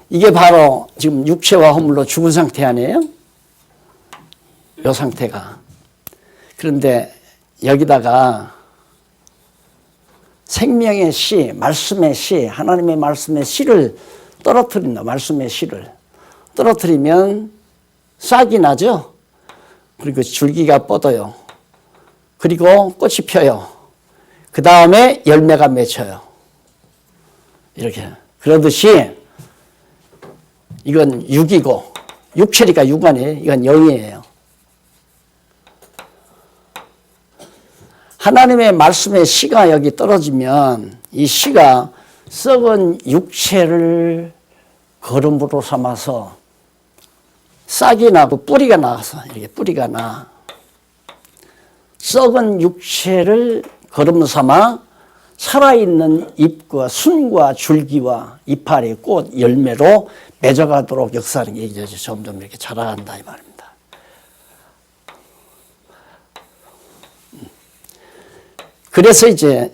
이게 바로 지금 육체와 허물로 죽은 상태 아니에요? 이 상태가. 그런데 여기다가 생명의 씨, 말씀의 씨, 하나님의 말씀의 씨를 떨어뜨린다. 말씀의 씨를 떨어뜨리면 싹이 나죠? 그리고 줄기가 뻗어요. 그리고 꽃이 펴요. 그 다음에 열매가 맺혀요. 이렇게. 그러듯이 이건 육이고, 육체니까 육 아니에요. 이건 영이에요. 하나님의 말씀의 씨가 여기 떨어지면 이 씨가 썩은 육체를 거름으로 삼아서 싹이 나고 뿌리가 나서 이렇게 뿌리가 나. 썩은 육체를 거름 삼아 살아있는 잎과 순과 줄기와 이파리, 꽃, 열매로 맺어가도록 역사하는 게 이제 점점 이렇게 자라간다 이 말입니다. 그래서 이제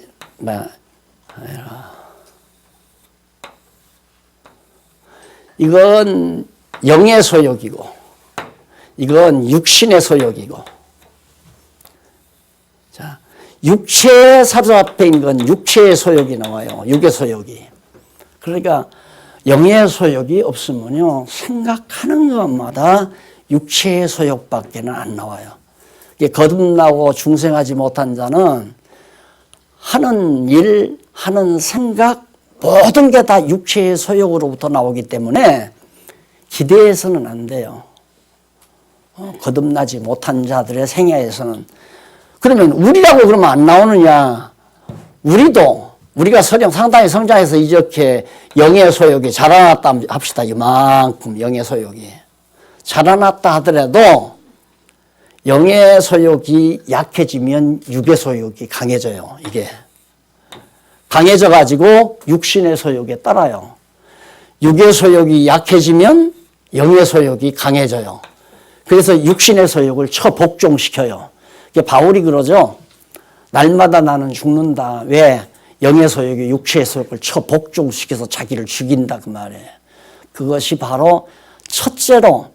이건 영의 소욕이고 이건 육신의 소욕이고, 자, 육체에 사로잡힌 건 육체의 소욕이 나와요. 육의 소욕이. 그러니까 영의 소욕이 없으면요, 생각하는 것마다 육체의 소욕밖에는 안 나와요. 이게 거듭나고 중생하지 못한 자는 하는 일, 하는 생각, 모든 게 다 육체의 소욕으로부터 나오기 때문에 기대해서는 안 돼요. 거듭나지 못한 자들의 생애에서는. 그러면 우리라고 그러면 안 나오느냐? 우리가 상당히 성장해서 이렇게 영의 소욕이 자라났다 합시다. 이만큼 영의 소욕이 자라났다 하더라도 영의 소욕이 약해지면 육의 소욕이 강해져요. 이게 강해져 가지고 육신의 소욕에 따라요. 육의 소욕이 약해지면 영의 소욕이 강해져요. 그래서 육신의 소욕을 처복종시켜요. 바울이 그러죠. 날마다 나는 죽는다. 왜? 영의 소욕이 육체의 소욕을 처복종시켜서 자기를 죽인다 그 말이에요. 그것이 바로 첫째로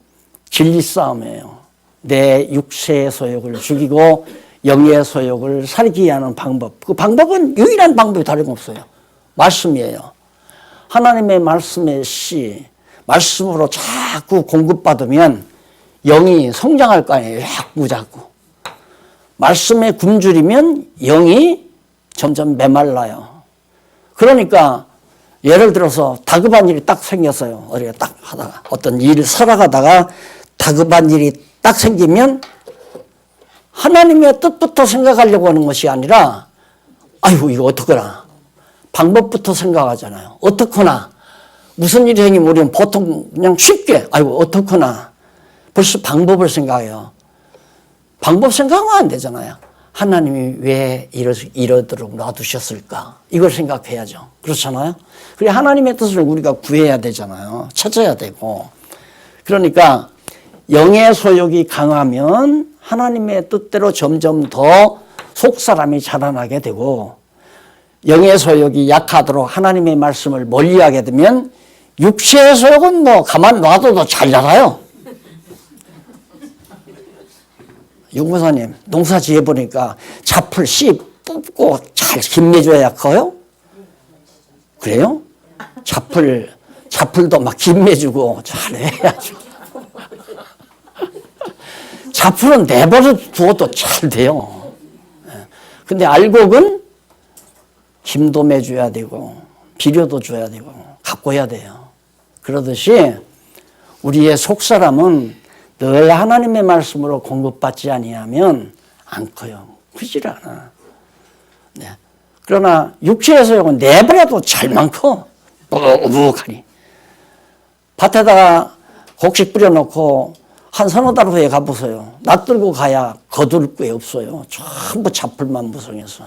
진리 싸움이에요. 내 육체의 소욕을 죽이고 영의 소욕을 살게 하는 방법. 그 방법은 유일한 방법이 다름없어요. 말씀이에요. 하나님의 말씀의 씨, 말씀으로 자꾸 공급받으면 영이 성장할 거 아니에요. 자꾸. 말씀에 굶주리면 영이 점점 메말라요. 그러니까 예를 들어서 다급한 일이 딱 생겼어요. 우리가 딱 하다가 어떤 일을 살아가다가 다급한 일이 딱 생기면 하나님의 뜻부터 생각하려고 하는 것이 아니라 아이고 이거 어떡하나 방법부터 생각하잖아요. 어떡하나 무슨 일이 생기면 우리는 보통 그냥 쉽게 아이고 어떡하나 벌써 방법을 생각해요. 방법 생각하면 안 되잖아요. 하나님이 왜 이러도록 놔두셨을까? 이걸 생각해야죠. 그렇잖아요. 그래 하나님의 뜻을 우리가 구해야 되잖아요. 찾아야 되고. 그러니까 영의 소욕이 강하면 하나님의 뜻대로 점점 더 속사람이 자라나게 되고 영의 소욕이 약하도록 하나님의 말씀을 멀리하게 되면 육체의 소욕은 뭐 가만 놔둬도 잘 자라요. 육무사님 농사 지어보니까 잡풀 씨 뽑고 잘 김매줘야 커요? 그래요? 잡풀도 막 김매주고 잘해야죠. 잡풀은 내버려 두어도 잘 돼요. 근데 알곡은 김도 매줘야 되고 비료도 줘야 되고 가꿔야 돼요. 그러듯이 우리의 속사람은 늘 하나님의 말씀으로 공급받지 아니하면 안 커요. 크질 않아. 네. 그러나 육체의 소욕은 내버려도 잘만 커. 묵묵하니. 밭에다가 곡식 뿌려놓고 한 서너 달 후에 가보세요. 낯들고 가야 거둘 게 없어요. 전부 잡풀만 무성해서.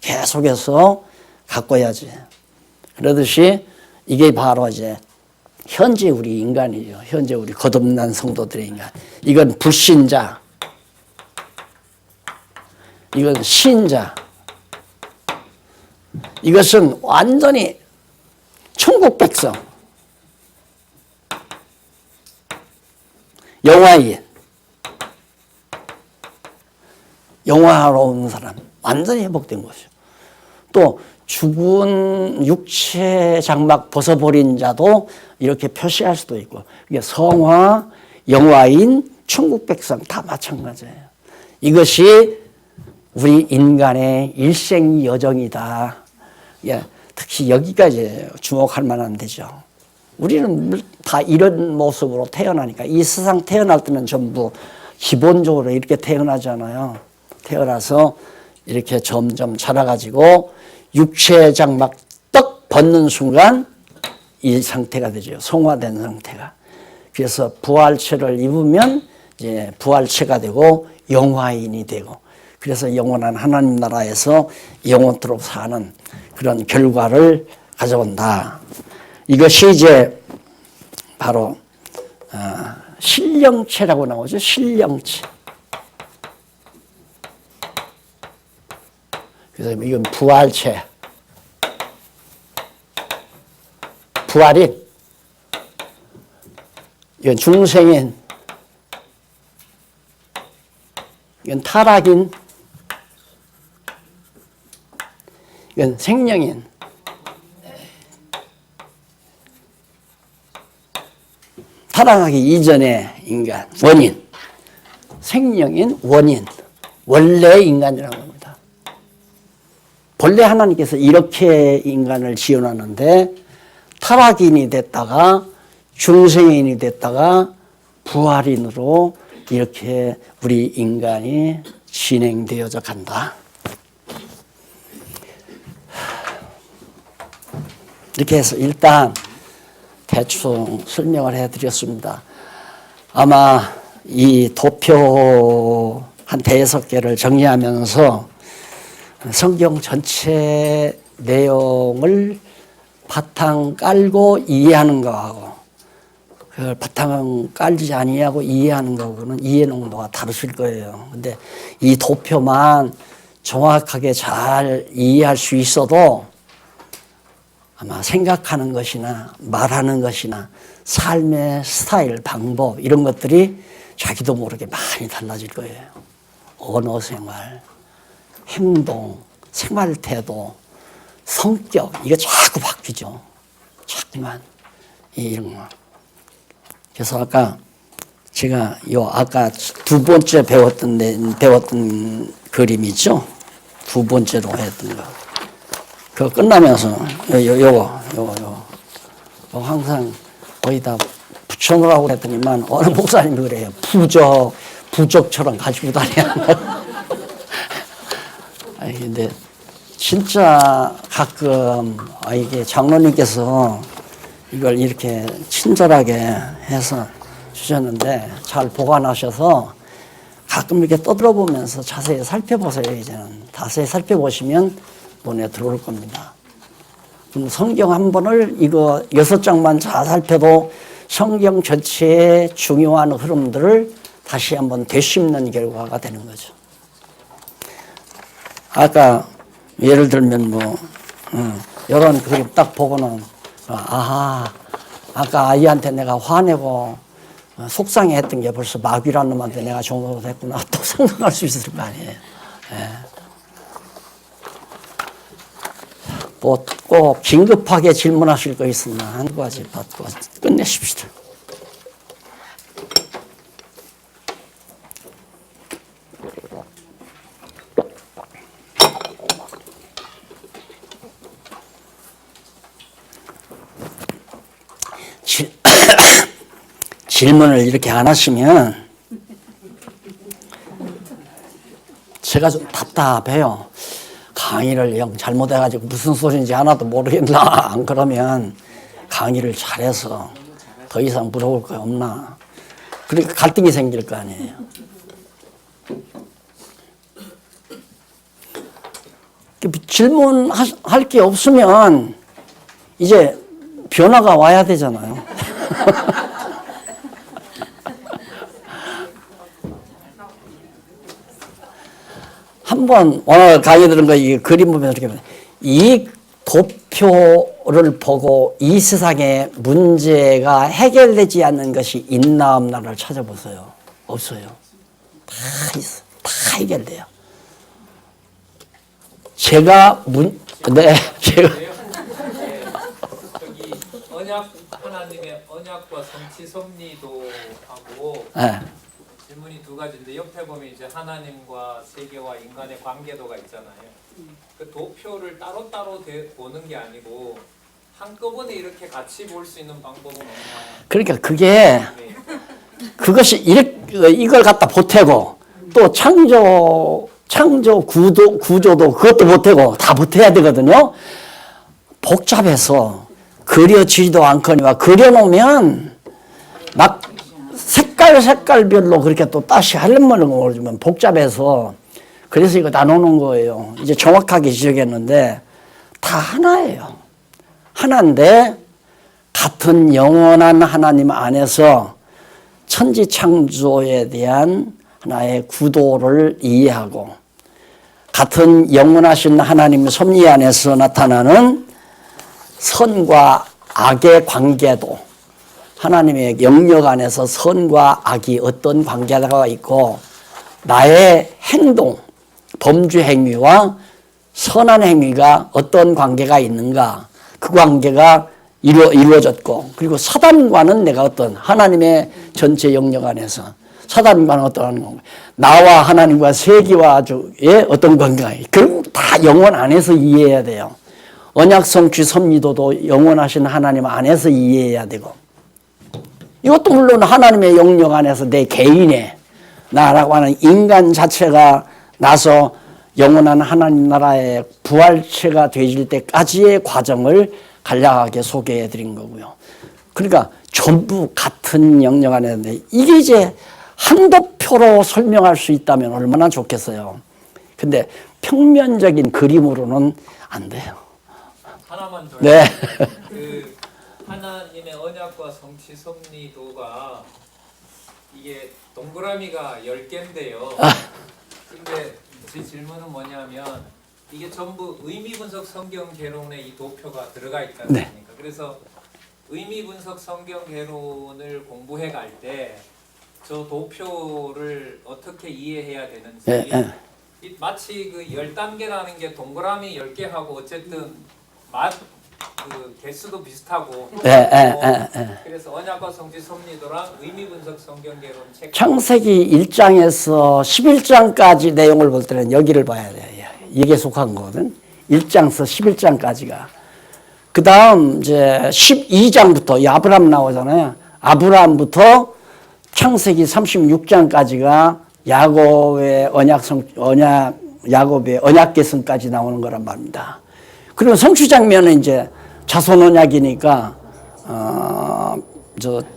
계속해서 가꿔야지. 그러듯이 이게 바로 이제 현재 우리 인간이죠. 현재 우리 거듭난 성도들의 인간. 이건 불신자. 이건 신자. 이것은 완전히 천국 백성. 영화인. 영화하러 온 사람. 완전히 회복된 것이죠. 또 죽은 육체 장막 벗어버린 자도 이렇게 표시할 수도 있고 이게 성화, 영화인, 천국 백성 다 마찬가지예요. 이것이 우리 인간의 일생 여정이다. 예, 특히 여기까지 주목할 만한 데죠. 우리는 다 이런 모습으로 태어나니까 이 세상 태어날 때는 전부 기본적으로 이렇게 태어나잖아요. 태어나서 이렇게 점점 자라가지고 육체 장막 떡 벗는 순간 이 상태가 되죠. 성화된 상태가. 그래서 부활체를 입으면 이제 부활체가 되고 영화인이 되고 그래서 영원한 하나님 나라에서 영원토록 사는 그런 결과를 가져온다. 이것이 이제 바로 신령체라고 나오죠. 신령체. 그래서 이건 부활체. 부활인. 이건 중생인. 이건 타락인. 이건 생명인. 타락하기 이전의 인간, 원인. 생명인, 원인. 원래 인간이라고 합니다. 본래 하나님께서 이렇게 인간을 지어놨는데 타락인이 됐다가 중생인이 됐다가 부활인으로 이렇게 우리 인간이 진행되어져 간다. 이렇게 해서 일단 대충 설명을 해드렸습니다. 아마 이 도표 한 5개를 정리하면서 성경 전체 내용을 바탕 깔고 이해하는 거하고 그걸 바탕 깔지 아니하고 이해하는 거하고는 이해 농도가 다르실 거예요. 근데 이 도표만 정확하게 잘 이해할 수 있어도 아마 생각하는 것이나 말하는 것이나 삶의 스타일, 방법 이런 것들이 자기도 모르게 많이 달라질 거예요. 언어 생활, 행동, 생활 태도, 성격 이거 자꾸 바뀌죠. 자꾸만 이런 거. 그래서 아까 제가 아까 2번째 배웠던 그림이죠. 2번째로 했던 거. 그거 끝나면서 요거 항상 거기다 붙여놓으라고 했더니만 어느 목사님이 그래요. 부적처럼 가지고 다니는 거. 아니 근데 진짜 가끔 이게 장로님께서 이걸 이렇게 친절하게 해서 주셨는데 잘 보관하셔서 가끔 이렇게 떠들어보면서 자세히 살펴보세요. 이제는 자세히 살펴보시면 눈에 들어올 겁니다. 성경 한 번을 이거 6장만 잘 살펴도 성경 전체의 중요한 흐름들을 다시 한번 되씹는 결과가 되는 거죠. 아까 예를 들면 이런 그림 딱 보고는 아까 아이한테 내가 화내고 속상해했던 게 벌써 마귀라는 놈한테 내가 종로가 됐구나 또 생각할 수 있을 거 아니에요. 예. 뭐 꼭 긴급하게 질문하실 거 있으면 한 가지 받고 끝내십시다. 질문을 이렇게 안 하시면 제가 좀 답답해요. 강의를 영 잘못해가지고 무슨 소리인지 하나도 모르겠나 안 그러면 강의를 잘해서 더 이상 물어볼 거 없나 그러니까 갈등이 생길 거 아니에요. 질문할 게 없으면 이제 변화가 와야 되잖아요. 한번 오늘 강의 들은 거 이 그림 보면 이렇게 이 도표를 보고 이 세상의 문제가 해결되지 않는 것이 있나 없나를 찾아보세요. 없어요. 다 있어. 다 해결돼요. 제가 저기 하나님의 언약과 성취 섭리도 하고 네. 질문이 2가지인데 옆에 보면 이제 하나님과 세계와 인간의 관계도가 있잖아요. 그 도표를 따로따로 보는 게 아니고 한꺼번에 이렇게 같이 볼 수 있는 방법은 없나요? 그러니까 그것이 이걸 갖다 보태고 또 창조 구조도 그것도 보태고 다 보태야 되거든요. 복잡해서 그려지지도 않거니와 그려놓으면 막 색깔별로 그렇게 또 다시 하려면 모르지만 복잡해서 그래서 이거 나누는 거예요. 이제 정확하게 지적했는데 다 하나예요. 하나인데 같은 영원한 하나님 안에서 천지 창조에 대한 하나의 구도를 이해하고 같은 영원하신 하나님 섭리 안에서 나타나는 선과 악의 관계도 하나님의 영역 안에서 선과 악이 어떤 관계가 있고 나의 행동, 범죄 행위와 선한 행위가 어떤 관계가 있는가 그 관계가 이루어졌고 그리고 사단과는 내가 어떤 하나님의 전체 영역 안에서 사단과는 어떤 건가 나와 하나님과 세계와의 어떤 관계가 결국 다 영원 안에서 이해해야 돼요. 언약 성취 섭리도도 영원하신 하나님 안에서 이해해야 되고 이것도 물론 하나님의 영역 안에서 내 개인의 나라고 하는 인간 자체가 나서 영원한 하나님 나라의 부활체가 되질 때까지의 과정을 간략하게 소개해 드린 거고요. 그러니까 전부 같은 영역 안에 있는데 이게 이제 한도표로 설명할 수 있다면 얼마나 좋겠어요. 근데 평면적인 그림으로는 안 돼요. 하나만 더. 네. 그 하나님의 언약과 성취 섭리도가 이게 동그라미가 10개인데요. 근데 제 질문은 뭐냐면 이게 전부 의미분석 성경 개론에 이 도표가 들어가 있지 않습니까? 네. 그래서 의미분석 성경 개론을 공부해 갈 때 저 도표를 어떻게 이해해야 되는지 네, 네. 마치 그 10단계라는 게 동그라미 10개하고 어쨌든 그 개수도 비슷하고 그래서 언약과 성취 섭리도랑 의미 분석 성경 개론 책 창세기 1장에서 11장까지 내용을 볼 때는 여기를 봐야 돼요. 이게 속한 거거든. 1장에서 11장까지가. 그 다음 이제 12장부터 이 아브라함 나오잖아요. 아브라함부터 창세기 36장까지가 야곱의 야곱의 언약 계승까지 나오는 거란 말입니다. 그리고 성취 장면은 이제 자손 언약이니까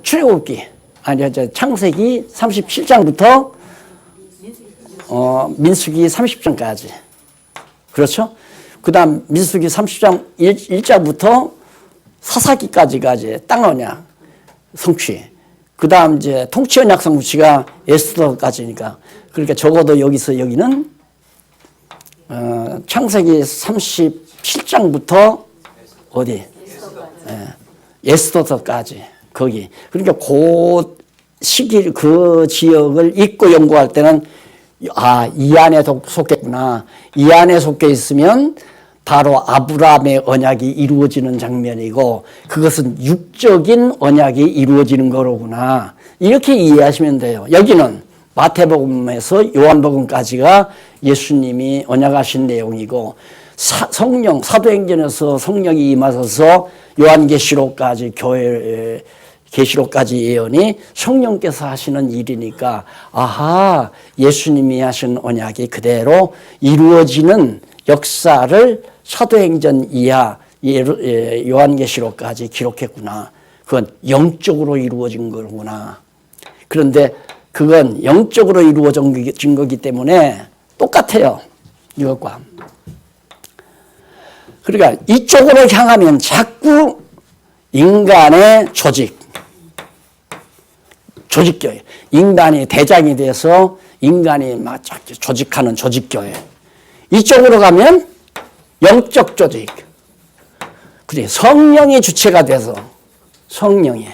출애굽기 창세기 37장부터 민수기 30장까지. 그렇죠? 그다음 민수기 30장 1자부터 사사기까지가 이제 땅 언약 성취. 그다음 이제 통치 언약 성취가 에스더까지니까. 그러니까 적어도 여기서 여기는 창세기 37장부터 어디? 에스더까지 거기. 그러니까 그 시기 그 지역을 읽고 연구할 때는 이 안에 속했구나. 이 안에 속해 있으면 바로 아브라함의 언약이 이루어지는 장면이고 그것은 육적인 언약이 이루어지는 거로구나. 이렇게 이해하시면 돼요. 여기는 마태복음에서 요한복음까지가 예수님이 언약하신 내용이고 성령 사도행전에서 성령이 임하셔서 요한계시록까지 교회 계시록까지 예언이 성령께서 하시는 일이니까 아하 예수님이 하신 언약이 그대로 이루어지는 역사를 사도행전 이하 요한계시록까지 기록했구나. 그건 영적으로 이루어진 거구나. 그런데 그건 영적으로 이루어진 거기 때문에 똑같아요. 이것과. 그러니까 이쪽으로 향하면 자꾸 인간의 조직교회. 인간이 대장이 돼서 인간이 막 조직하는 조직교회. 이쪽으로 가면 영적 조직. 그래, 성령이 주체가 돼서 성령이.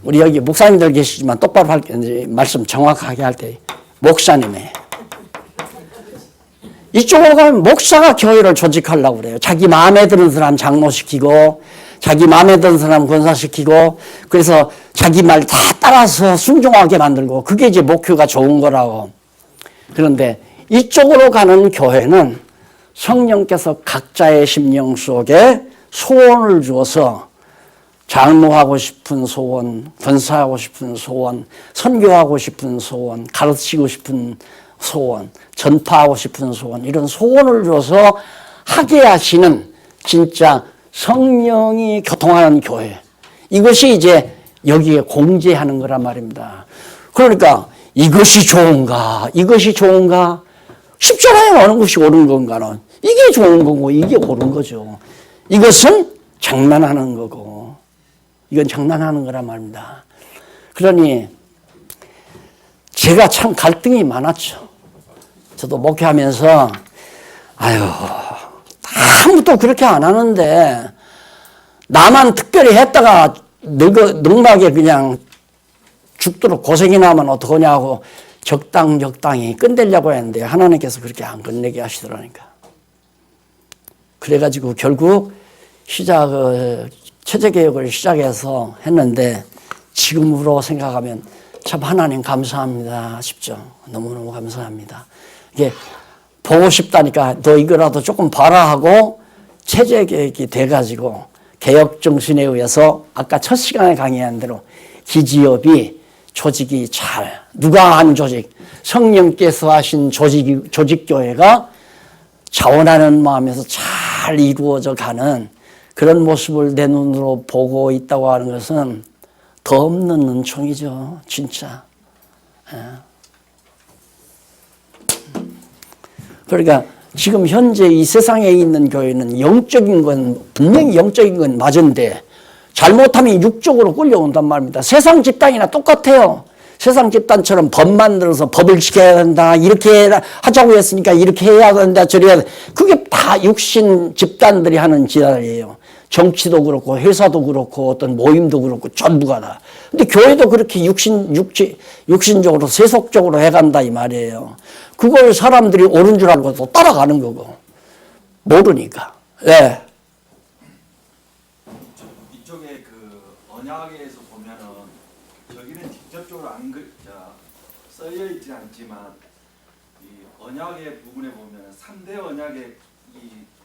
우리 여기 목사님들 계시지만 똑바로 말씀 정확하게 할 때 목사님의. 이쪽으로 가면 목사가 교회를 조직하려고 그래요. 자기 마음에 드는 사람 장로시키고 자기 마음에 드는 사람 권사시키고 그래서 자기 말 다 따라서 순종하게 만들고 그게 이제 목표가 좋은 거라고. 그런데 이쪽으로 가는 교회는 성령께서 각자의 심령 속에 소원을 주어서 장로하고 싶은 소원, 권사하고 싶은 소원, 선교하고 싶은 소원, 가르치고 싶은 소원, 전파하고 싶은 소원 이런 소원을 줘서 하게 하시는 진짜 성령이 교통하는 교회. 이것이 이제 여기에 공제하는 거란 말입니다. 그러니까 이것이 좋은가 이것이 좋은가 쉽잖아요. 어느 것이 옳은 건가는. 이게 좋은 거고 이게 옳은 거죠. 이것은 장난하는 거고 이건 장난하는 거란 말입니다. 그러니 제가 참 갈등이 많았죠. 저도 목회하면서 아무도 그렇게 안 하는데 나만 특별히 했다가 넉넉하게 그냥 죽도록 고생이 나면 어떡하냐고 적당히 끝내려고 했는데 하나님께서 그렇게 안 끝내게 하시더라니까. 그래가지고 결국 체제개혁을 시작해서 했는데 지금으로 생각하면 참 하나님 감사합니다 싶죠. 너무너무 감사합니다. 이게 보고 싶다니까 너 이거라도 조금 봐라 하고 체제개혁이 돼가지고 개혁 정신에 의해서 아까 첫 시간에 강의한 대로 기지업이 조직이 누가 한 조직, 성령께서 하신 조직교회가 자원하는 마음에서 잘 이루어져 가는 그런 모습을 내 눈으로 보고 있다고 하는 것은 더 없는 은총이죠, 진짜. 그러니까 지금 현재 이 세상에 있는 교회는 영적인 건, 분명히 영적인 건 맞은데 잘못하면 육적으로 끌려온단 말입니다. 세상 집단이나 똑같아요. 세상 집단처럼 법 만들어서 법을 지켜야 된다, 이렇게 하자고 했으니까 이렇게 해야 된다, 저리 해야 된다. 그게 다 육신 집단들이 하는 짓이에요. 정치도 그렇고 회사도 그렇고 어떤 모임도 그렇고 전부가 다. 근데 교회도 그렇게 육신적으로 세속적으로 해간다 이 말이에요. 그걸 사람들이 옳은 줄 알고 또 따라가는 거고. 모르니까. 네. 이쪽에 그 언약에서 보면은 저기는 직접적으로 써여 있지 않지만 이 언약의 부분에 보면 3대 언약에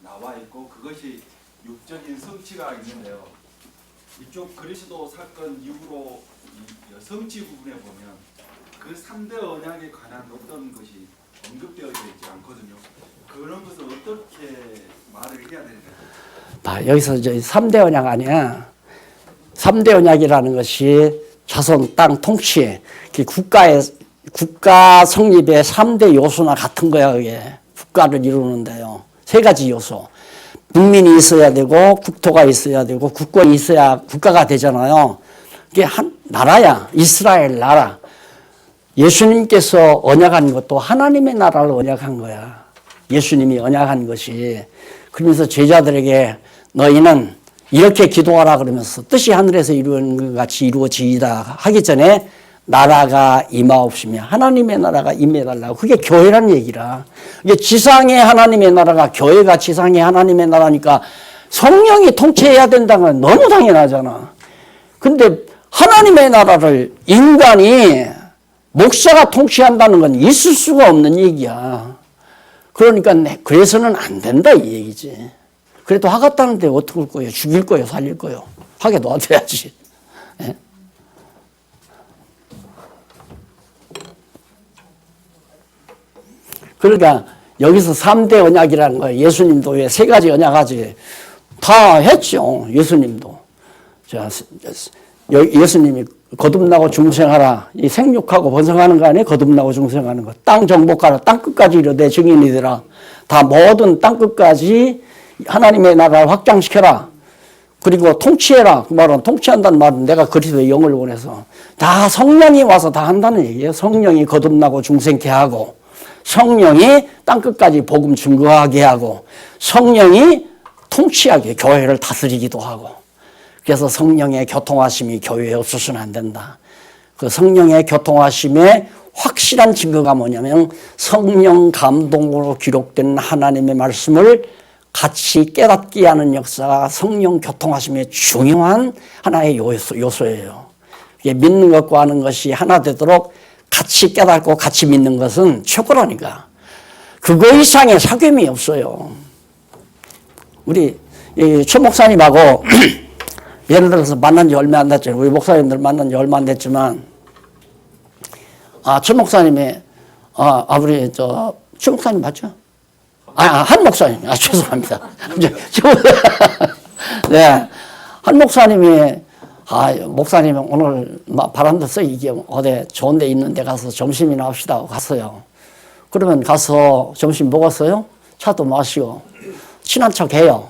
나와 있고 그것이 육적인 성취가 있는데요. 이쪽 그리스도 사건 이후로 이 성취 부분에 보면 그 3대 언약에 관한 어떤 것이 언급되어 있지 않거든요. 그런 것을 어떻게 말을 해야 되나요? 여기서 이제 3대 언약 아니야. 3대 언약이라는 것이 자손, 땅, 통치, 국가 성립의 3대 요소나 같은 거야, 그게. 국가를 이루는데요. 3가지 요소. 국민이 있어야 되고, 국토가 있어야 되고, 국권이 있어야 국가가 되잖아요. 그게 한 나라야. 이스라엘 나라. 예수님께서 언약한 것도 하나님의 나라를 언약한 거야. 예수님이 언약한 것이. 그러면서 제자들에게 너희는 이렇게 기도하라 그러면서 뜻이 하늘에서 이루어진 것 같이 이루어지이다 하기 전에 나라가 임하옵시며 하나님의 나라가 임해달라고. 그게 교회란 얘기라. 이게 지상의 하나님의 나라가 교회가 지상의 하나님의 나라니까 성령이 통치해야 된다는 건 너무 당연하잖아. 근데 하나님의 나라를 인간이 목사가 통치한다는 건 있을 수가 없는 얘기야. 그러니까 그래서는 안 된다 이 얘기지. 그래도 하겠다는데 어떻게 할 거예요? 죽일 거예요? 살릴 거예요? 하게 놔둬야지. 예? 그러니까 여기서 3대 언약이라는 거예요. 예수님도 왜 3가지 언약하지? 다 했죠. 예수님도. 자, 예수님이 거듭나고 중생하라. 이 생육하고 번성하는 거 아니에요? 거듭나고 중생하는 거. 땅 정복하라. 땅 끝까지 이르되 증인이 되라. 다 모든 땅 끝까지 하나님의 나라를 확장시켜라. 그리고 통치해라. 그 말은 통치한다는 말은 내가 그리스도의 영을 원해서 다 성령이 와서 다 한다는 얘기예요. 성령이 거듭나고 중생케 하고 성령이 땅끝까지 복음 증거하게 하고 성령이 통치하게 교회를 다스리기도 하고. 그래서 성령의 교통하심이 교회에 없어서는 안 된다. 그 성령의 교통하심의 확실한 증거가 뭐냐면 성령 감동으로 기록된 하나님의 말씀을 같이 깨닫게 하는 역사가 성령 교통하심의 중요한 하나의 요소예요. 믿는 것과 하는 것이 하나 되도록 같이 깨닫고 같이 믿는 것은 최고라니까. 그거 이상의 사귐이 없어요. 우리 최 목사님하고 예를 들어서 만난 지 얼마 안 됐죠. 우리 목사님들 만난 지 얼마 안 됐지만, 최 목사님이, 우리 최 목사님 맞죠? 한 목사님. 죄송합니다. 네. 한 목사님이, 목사님 오늘 바람들서 이게 어디 좋은 데 있는 데 가서 점심이나 합시다 하고 갔어요. 그러면 가서 점심 먹었어요? 차도 마시고, 친한 척 해요.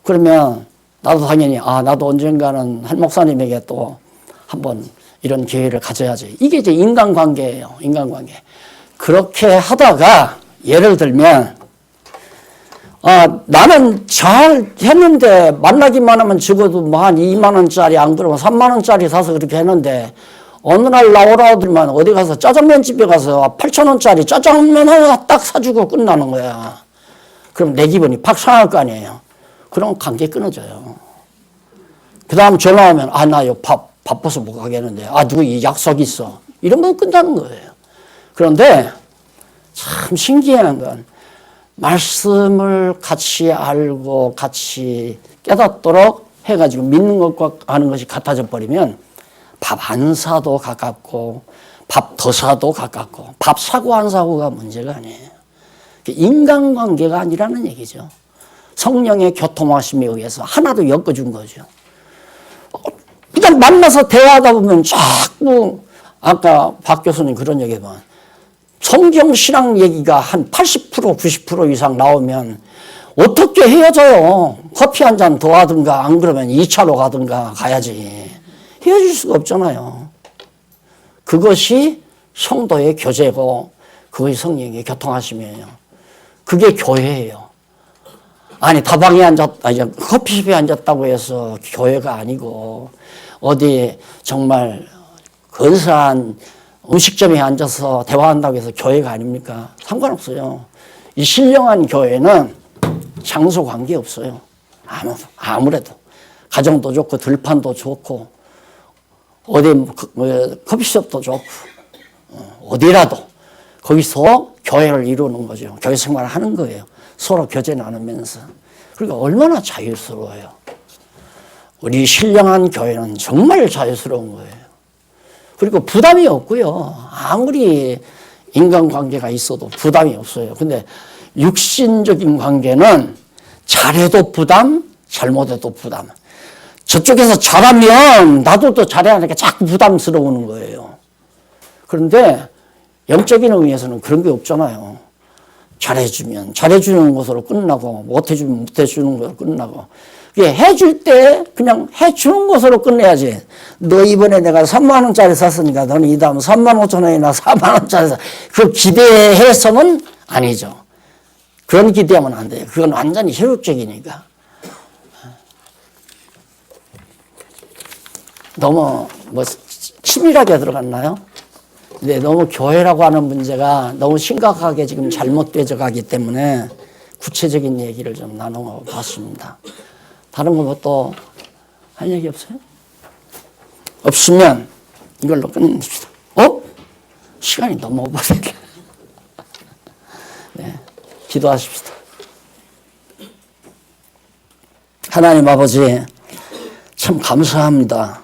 그러면 나도 당연히, 나도 언젠가는 한 목사님에게 또 한번 이런 기회를 가져야지. 이게 이제 인간관계예요. 인간관계. 그렇게 하다가 예를 들면, 나는 잘 했는데 만나기만 하면 적어도 뭐 한 2만 원짜리 안 그러면 3만 원짜리 사서 그렇게 했는데 어느 날 나오라 하더니만 어디 가서 짜장면 집에 가서 8천 원짜리 짜장면 하나 딱 사주고 끝나는 거야. 그럼 내 기분이 팍 상할 거 아니에요. 그럼 관계 끊어져요. 그 다음 전화 오면 나 바빠서 못 가겠는데 누구 이 약속 있어. 이러면 끝나는 거예요. 그런데 참 신기한 건 말씀을 같이 알고 같이 깨닫도록 해가지고 믿는 것과 하는 것이 같아져 버리면 밥 안 사도 가깝고 밥 더 사도 가깝고 밥 사고 안 사고가 문제가 아니에요. 인간관계가 아니라는 얘기죠. 성령의 교통하심에 의해서 하나도 엮어준 거죠. 그냥 만나서 대화하다 보면 자꾸 아까 박 교수님 그런 얘기만 성경 신앙 얘기가 한 80% 90% 이상 나오면 어떻게 헤어져요? 커피 한 잔 더 하든가 안 그러면 2차로 가든가 가야지. 헤어질 수가 없잖아요. 그것이 성도의 교제고 그것이 성령의 교통하심이에요. 그게 교회예요. 아니 다방에 커피숍에 앉았다고 해서 교회가 아니고 어디 정말 근사한 음식점에 앉아서 대화한다고 해서 교회가 아닙니까? 상관없어요. 이 신령한 교회는 장소 관계없어요. 아무래도 가정도 좋고 들판도 좋고 어디 커피숍도 좋고 어디라도 거기서 교회를 이루는 거죠. 교회 생활을 하는 거예요. 서로 교제 나누면서. 그러니까 얼마나 자유스러워요. 우리 신령한 교회는 정말 자유스러운 거예요. 그리고 부담이 없고요. 아무리 인간관계가 있어도 부담이 없어요. 근데 육신적인 관계는 잘해도 부담, 잘못해도 부담. 저쪽에서 잘하면 나도 또 잘해야 하니까 자꾸 부담스러우는 거예요. 그런데 영적인 의미에서는 그런 게 없잖아요. 잘해주면 잘해주는 것으로 끝나고 못해주면 못해주는 것으로 끝나고 이게 해줄 때 그냥 해주는 것으로 끝내야지. 너 이번에 내가 3만 원짜리 샀으니까 너는 이 다음 3만 5천 원이나 4만 원짜리 사. 그 기대해서는 아니죠. 그런 기대하면 안 돼요. 그건 완전히 혈육적이니까. 너무 치밀하게 들어갔나요? 근데 너무 교회라고 하는 문제가 너무 심각하게 지금 잘못되어 가기 때문에 구체적인 얘기를 좀 나눠 봤습니다. 다른 거 뭐 또 할 얘기 없어요? 없으면 이걸로 끝냅시다. 시간이 너무 오버됐네. 네, 기도하십시다. 하나님 아버지, 참 감사합니다.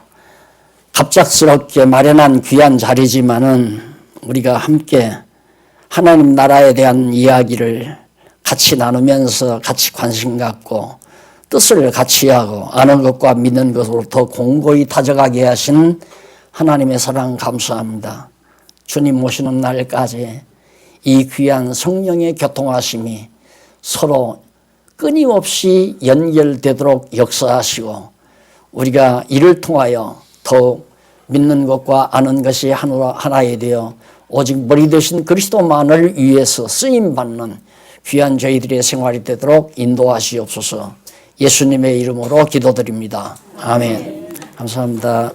갑작스럽게 마련한 귀한 자리지만은 우리가 함께 하나님 나라에 대한 이야기를 같이 나누면서 같이 관심 갖고 뜻을 같이 하고 아는 것과 믿는 것으로 더 공고히 다져가게 하신 하나님의 사랑 감사합니다. 주님 모시는 날까지 이 귀한 성령의 교통하심이 서로 끊임없이 연결되도록 역사하시고 우리가 이를 통하여 더욱 믿는 것과 아는 것이 하나에 되어 오직 머리 되신 그리스도만을 위해서 쓰임받는 귀한 저희들의 생활이 되도록 인도하시옵소서. 예수님의 이름으로 기도드립니다. 아멘. 감사합니다.